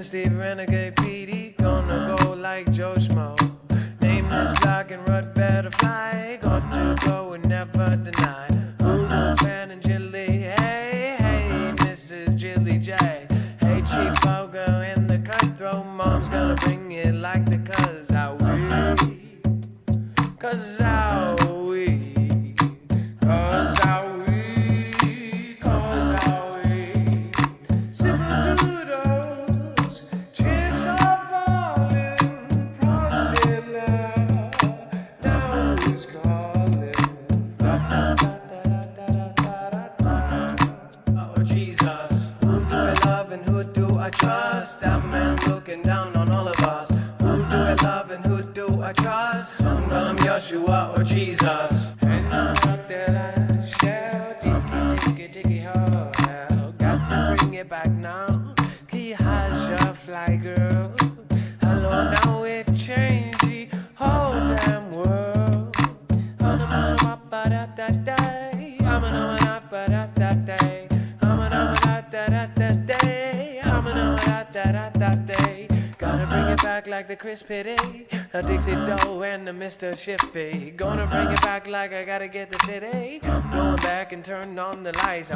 Steve Renegade PD, gonna go like Joe Schmo. Nameless block and rut better fly. Got to go and never deny. Foogle fan and Jilly, hey, hey, Mrs. Jilly J. Hey, Chief Foogle and the cutthroat mom's gonna bring it like the cuz how we. Cuz how we. Cuz how we. Cuz how we. Sipper-doodles. Chips are falling, Priscilla. Now who's calling? Oh Jesus, who do I love and who do I trust? That man looking down on all of us. Who do I love and who do I trust? Some call him Yeshua or Jesus. And I'm out there like shell, tiki, ho, hell. Got to bring it back now. He has your fly girl. Hello, now we've changed the whole damn world. I'm Gotta bring it back like the crispy day, a Dixie dough and the Mr. Shiffy. Gonna bring it back like I gotta get the city. Going back and turn on the lights.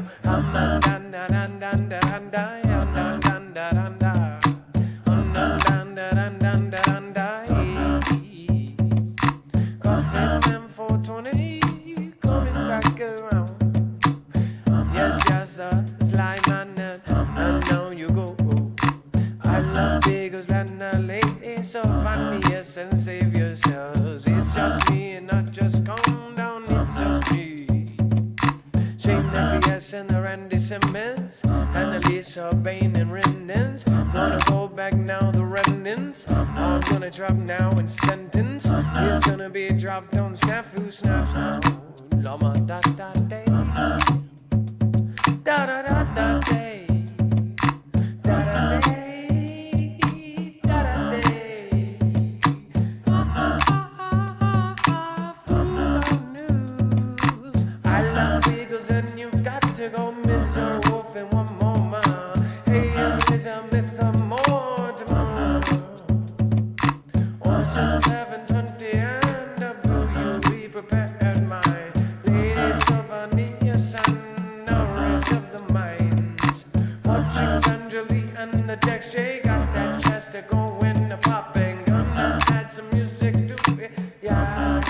Coffin M420 coming back around. Yes, slime man, I know you go. I love bagels and the ladies, so find the essence, save yourselves. It's just me and not just calm down, it's just me. Shane Yes and the Randy Simmons, and Elisa Bain and Rendons. Gonna go back now, the remnants. I'm gonna drop now in sentence. It's gonna be dropped on snafu, snaps now. Llama da da day. Da da da da day. Da da day. Da da day. Foogle News. I love bagels and you've got to go Mr. Wolf in one more mile. Hey, Elizabeth, more tomorrow. Orson 720 and WV prepared mine. Lady Sylvania, son, the rest of the mines. Watching Sanjali and the Dex J got that Chester going, the popping. Gonna add some music to it, yeah.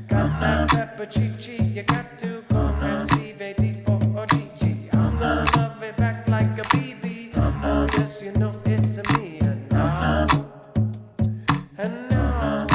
Got that pepper chi-chi, you got to go and see VD for Chi-Chi. I'm gonna love it back like a BB. Oh yes, you know it's a me and now. And now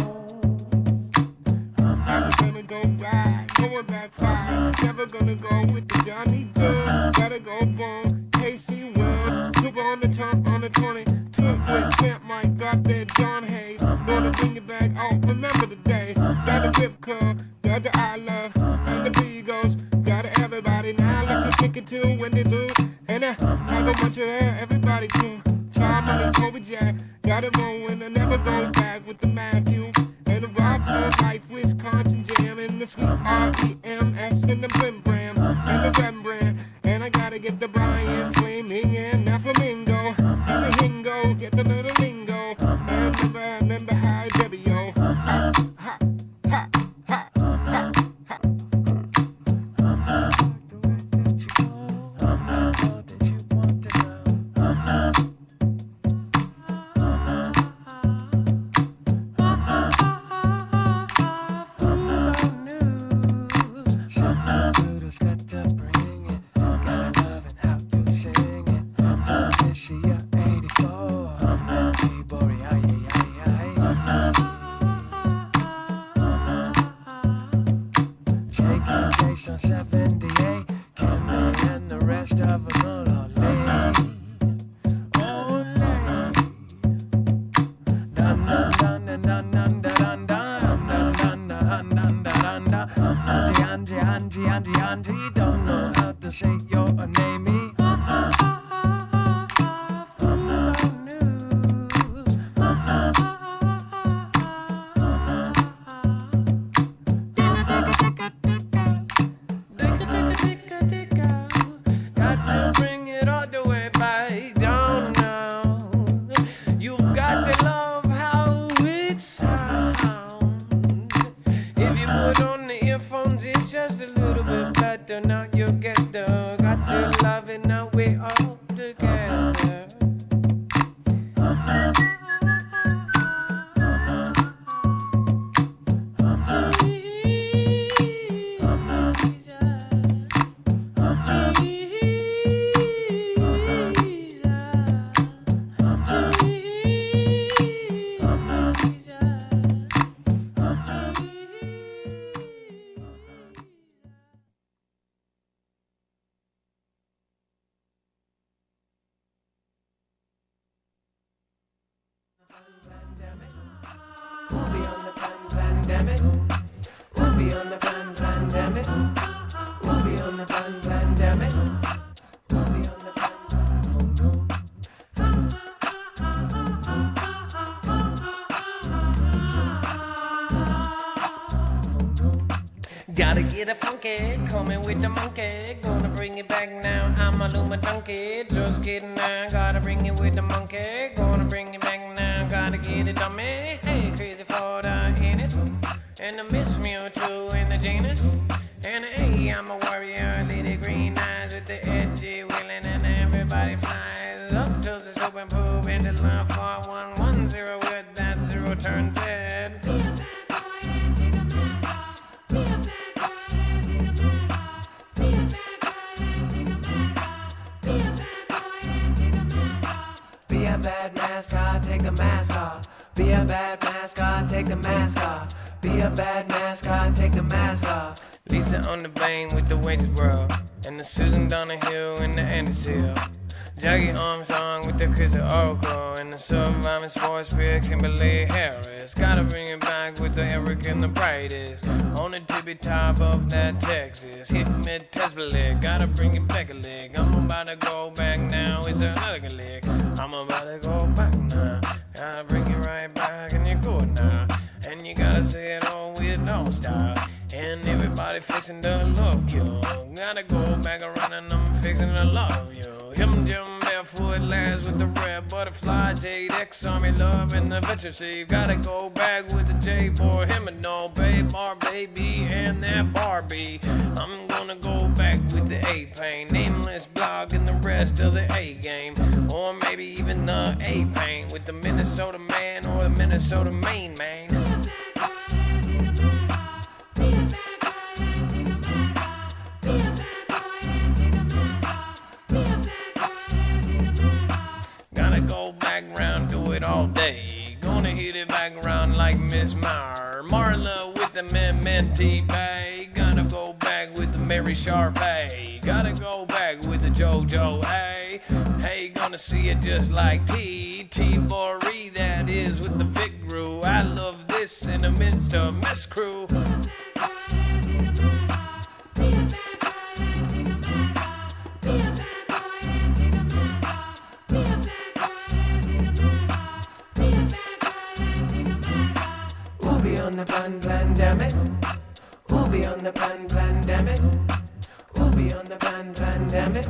I'm gonna go ride, going back five. Never gonna go with the Johnny Depp. Gotta go boom, Casey Wells. Super on the top on the 20. Took with Champ Mike, got that John Hayes. Gonna bring it back, oh, remember the day. Got the Rip Club, got the I Love, and the Beagles. Got everybody now, let the ticket to when they do. And I talk a bunch of hair, everybody too. Charm money, Kobe Jack. Got it rolling, I never go back with the Matthew. And the Rock for Life, Wisconsin Jam. And the sweet REMS and the Blim Bram. And the Rembrandt. And I gotta get the Brian Flaming and the Flamingo. And the Hingo, get the little lingo. And remember how Debbie, yo. Ha, ha, ha, ha. Angie, don't know how to say your name. Foogle News. Got to bring it all the way back down now. You've got to love how it sounds. If you put on the earphones, it's just a little bit better. Now you get the got to love it. Now we all together. We'll be on the plan, damn it. We'll be on the plan, damn it. We'll be on the plan, damn it. We'll be on the plan. Gotta get it funky, coming with the monkey. Gonna bring it back now, I'm a Luma donkey. Just kidding now, gotta bring it with the monkey. Gonna bring it back now, gotta get it on me. Hey, crazy for the in it. And the Miss Mewtwo in the genus. And hey, I'm a warrior, lady green eyes with the edgy wheeling. And everybody flies up to the soap and poop into love for 110 with that zero turns head. Be a bad mascot, take the mask off. Be a bad mascot, take the mask off. Be a bad mascot, take the mask off. Lisa on the Bane with the Wages World. And the Susan Donahue in the Andy Seal. Jackie Armstrong with the Chris Oracle. And the Surviving Sports Spear, Kimberly Harris. Gotta bring it back with the Eric and the brightest. On the tippy top of that Texas. Hit me Tesla, gotta bring it back a leg. I'm about to go back now, it's another leg. I'm about to go back now. Gotta bring it right back and you're good now. And you gotta say it all with no style. And everybody fixing the love cure. Gotta go back around and I'm fixing to love you. Him Jim barefoot lads with the red butterfly, Jade X Army love and the veteran Steve. Gotta go back with the J boy, him and no babe, bar baby and that Barbie. I'm gonna go back with the A pain, nameless blog and the rest of the A game, or maybe even the A pain with the Minnesota man or the Minnesota Maine man. Gotta go back round, do it all day. Gonna hit it back around like Miss Marla with the Mentee Bay. Gotta go back with the Mary Sharpay. Gotta go back with the JoJo A. Hey, gonna see it just like T-Bory, that is with the Vic Grew. I love this in the Minster Mess Crew. We'll be on the plan, damn it. We'll be on the plan, damn it. We'll be on the plan, damn it.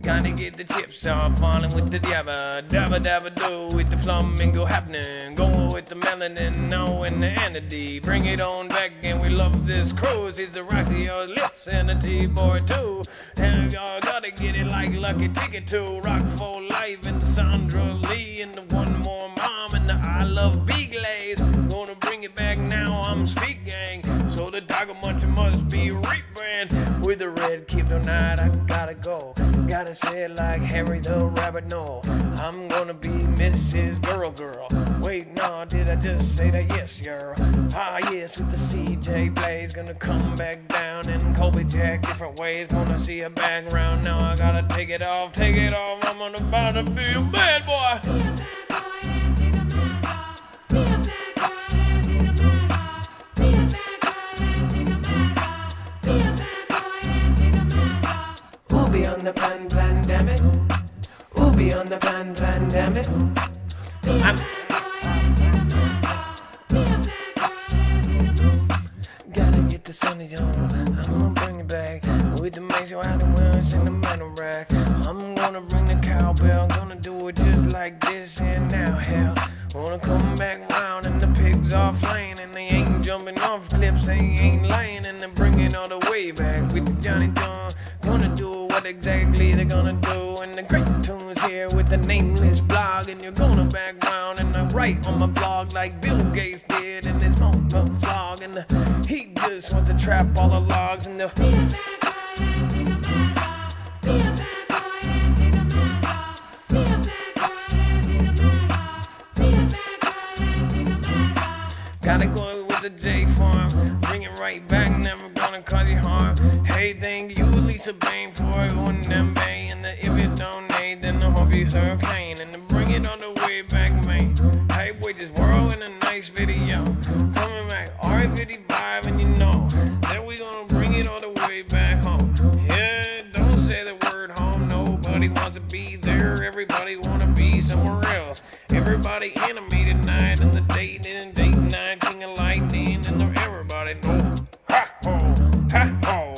Gotta get the chips off, falling with the dabba do with the flamingo happening. Going with the melanin, no and the anody. Bring it on back and we love this cruise. He's the Roxy lips and the T-boy too. And y'all gotta get it like Lucky Ticket to Rock for Life and the Sandra Lee and the One More Mom and the I Love B-Glaze. Gonna bring it back now, I'm speaking. So the Dogger Muncher must be rebrand. With the red keep tonight, I gotta go. Gotta say it like Harry the Rabbit, no. I'm gonna be Mrs. Girl. Wait, no, did I just say that? Yes, girl. Ah, yes, with the CJ Blaze. Gonna come back down and Kobe Jack different ways. Gonna see a back round. Now I gotta take it off. I'm about to be a bad boy. Who be on the plan, damn it? Who be on the plan, damn it? Gotta get the sunny on. I'm gonna bring it back with the major out the wheels in the metal rack. I'm gonna bring the cowbell, gonna do it just like this and now. Hell, wanna come back round and the pigs are flying and they ain't jumping off cliffs, they ain't lying, and they're bringing all the way back with the Johnny John. Gonna do what exactly they're gonna do, and the great tunes here with the nameless blog, and you're gonna back round and I write on my blog like Bill Gates did in his moment vlog, and he just wants to trap all the logs and the gotta go with the J farm, bring it right back, never gonna cause you harm. Hey, thank you, Lisa Bain, for it on them bay. And if you donate, then I hope you hurricane. And to bring it all the way back, man. Hey, boy, just whirl in a nice video. Coming back, R55, and you know that we gonna bring it all the way back home. Yeah, don't say the word home, nobody wants to be there. Everybody wanna be somewhere else. Everybody animated night and the date and date night, king of lightning, and everybody know. Ha ho, ha ho.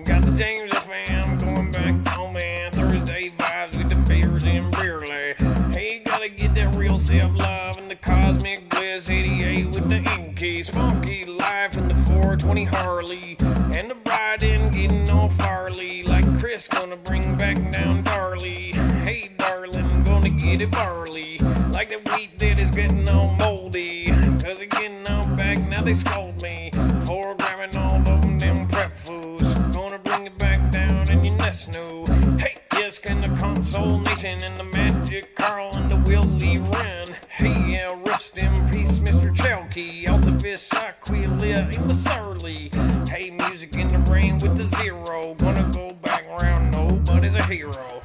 Got the James fam going back home, man. Thursday vibes with the beers and beerly. Hey, gotta get that real self-love and the cosmic bliss 88 with the EMPs. Funky life in the 420 Harley. And the bride in getting all Farley. Like Chris gonna bring back down Darley. Hey, darling, gonna get it barley. Like the wheat that is getting all moldy. Cause it's getting all back, now they scold me. For grabbing all of them prep foods. Gonna bring it back down in your nest new. Hey, yes, can the console nation and the magic Carl and the Willie Wren. Hey, yeah, rest in peace, Mr. Chalky. Altavis, Aquilia, and the Surly. Hey, music in the rain with the zero. Gonna go back around, nobody's a hero.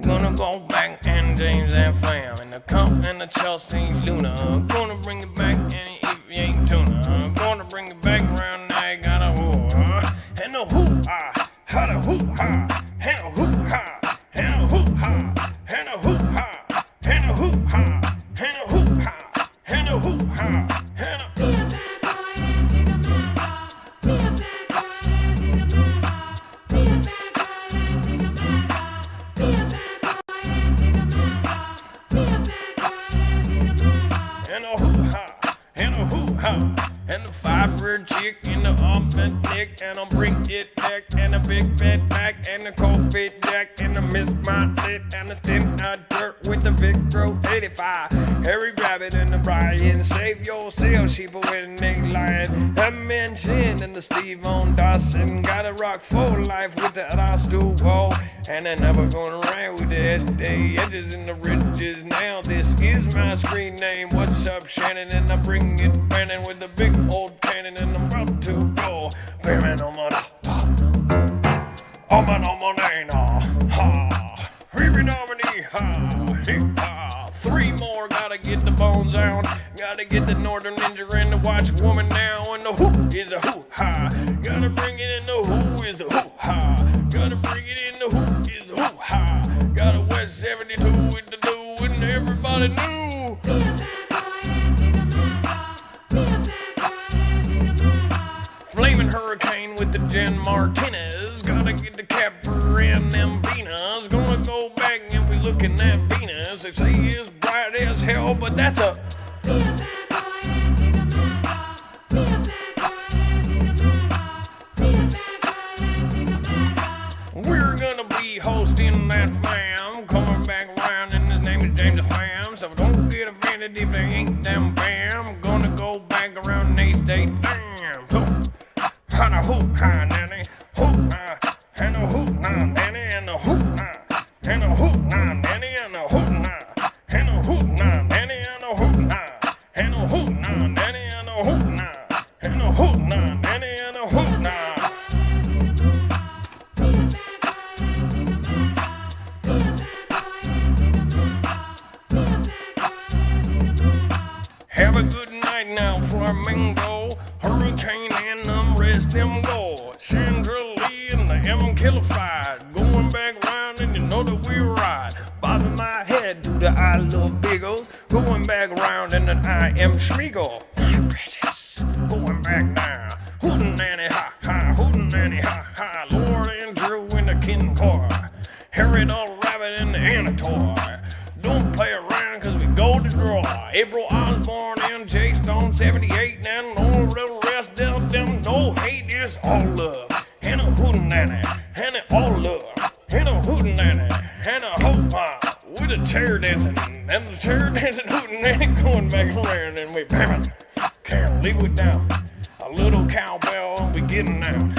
Gonna go back and James and Flam and the Comp and the Chelsea Luna. Gonna bring it back and if you ain't tuna. Gonna bring it back around, I got a hoo-ha. And a hoo-ha, had a hoo-ha. And a hoo-ha, and a hoo-ha. And a hoo-ha, and a hoo-ha. And a hoo-ha, and a hoo-ha. And a and the fiber chick and the oven dick and a brick it deck and a big fat back and a cold fit jack and a miss my tit and a stint out dirt with the Victro 85. Harry Rabbit and the Brian, save yourself, sheep when they lying. I mentioned and the Steve on Dawson got a rock for life with the Rastuvo. And I'm never gonna ride with the SD edges and the ridges. Now this is my screen name. What's up, Shannon? And I bring it Brandon with the big old cannon and I'm about to go. Bamming on my ha. Re-nominee, ha, ha. 3 more, gotta get the bones out. Gotta get the Northern Ninja and the Watch Woman now. And the who is a hoo-ha. Gotta bring it in the who is a hoo-ha. Gotta bring it in the who is a hoo-ha. Got a West 72 with the do and everybody knew. Flaming Hurricane with the Jen Martinez. Gotta get the Capper and them Venus. Gonna go back and we looking at Venus. They say it's bright as hell, but that's a we're gonna be hosting that fam. Coming back around and his name is James Fam. So don't get offended if they ain't them fam. Gonna go back around Nate's day. Damn. And a hoo-ha, nanny, hoo-ha, and a hoo-ha, nanny, and a hoo-ha, and a hoo-ha, nanny, and a hoo-ha, and a a good night now, Flamingo. Hurricane and them rest them go. Sandra Lee and the M-Killified. Going back round and you know that we ride. Bobbing my head to the I love Biggles. Going back round and then I am Schmiegel. Precious. Going back now. Hootenanny ha ha, hootenanny ha ha. Lord Andrew in the Kin car. Harry the Rabbit and the Anatoy. Don't play around cause we go to draw. April Osborne and J Stone 78 and all the rest of them. No hate is all love. And a hootenanny, and it all love. And a hootenanny, and a hope with a chair dancing. And the chair dancing hootenanny going back around and we bam it. Can't leave it down. A little cowbell and we getting out.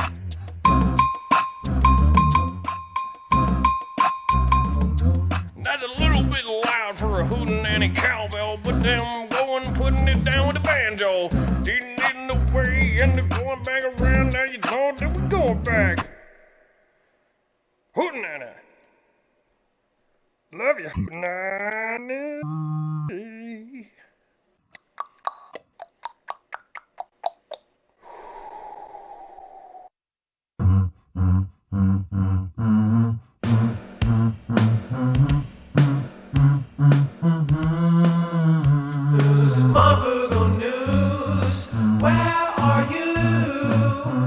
That's a little bit loud for a hootenanny cowbell, but them going putting it down with the banjo. Didn't the way and the going back around. Now you know that we're going back. Hootenanny. Love you. Hootenanny. Marfoogle News, where are you?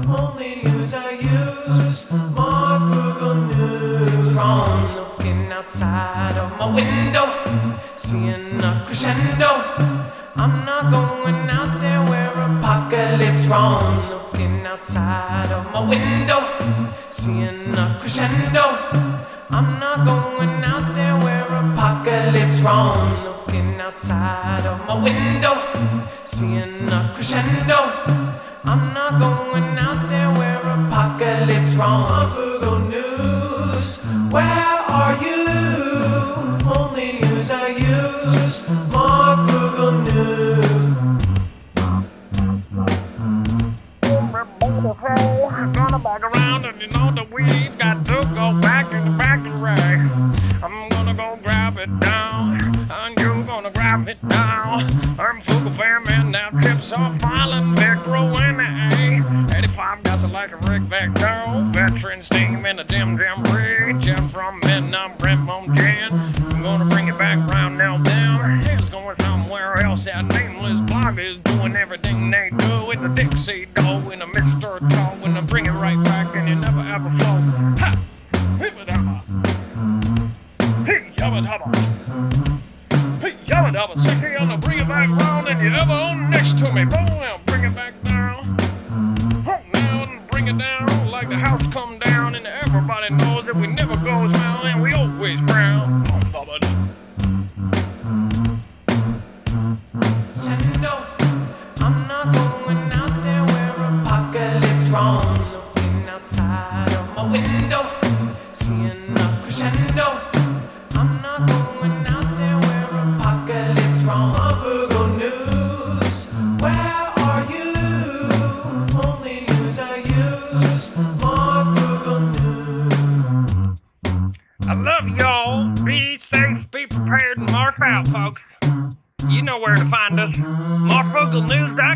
Only news I use. Marfoogle News. From looking outside of my window, seeing a crescendo. I'm not going out there where apocalypse roams. Looking outside of my window, seeing a crescendo. I'm not going out there where apocalypse roams. Looking outside of my window, seeing a crescendo. I'm not going out there where apocalypse roams. Marfoogle News, where are you? Only news I use. Marfoogle News. Gonna back around and you know that we've got to go back in the factory. I'm gonna go grab it down, and you're gonna grab it down. I'm Foogle fam and now trips off Island, Vicro and A. 85 gas electric rig back down. Veteran steam in the dim region from Vietnam, Brent Jen. I'm gonna bring it back round now down. It's going somewhere else. That nameless blog is doing everything they do with the Dixie dough in a Mr. Toe, and I bring it right back and you never ever flow. Ha! Hibba dabba. Hey yabba dabba. Hey yabba dabba. Sticky on the bring it back round and you ever own next to me. Boom, now bring it back down. Home now and bring it down like the house come down and everybody knows that we never goes down and we always brown. Boom, bubba dabba. I'm not going out there where apocalypse roams. Looking outside of my window, seeing a crescendo. I'm not going out there where apocalypse roams. Marfoogle News, where are you? Only news I use. Marfoogle News. I love y'all. Be safe, be prepared, and marf out, folks. You know where to find us. MarfoogleNews.com.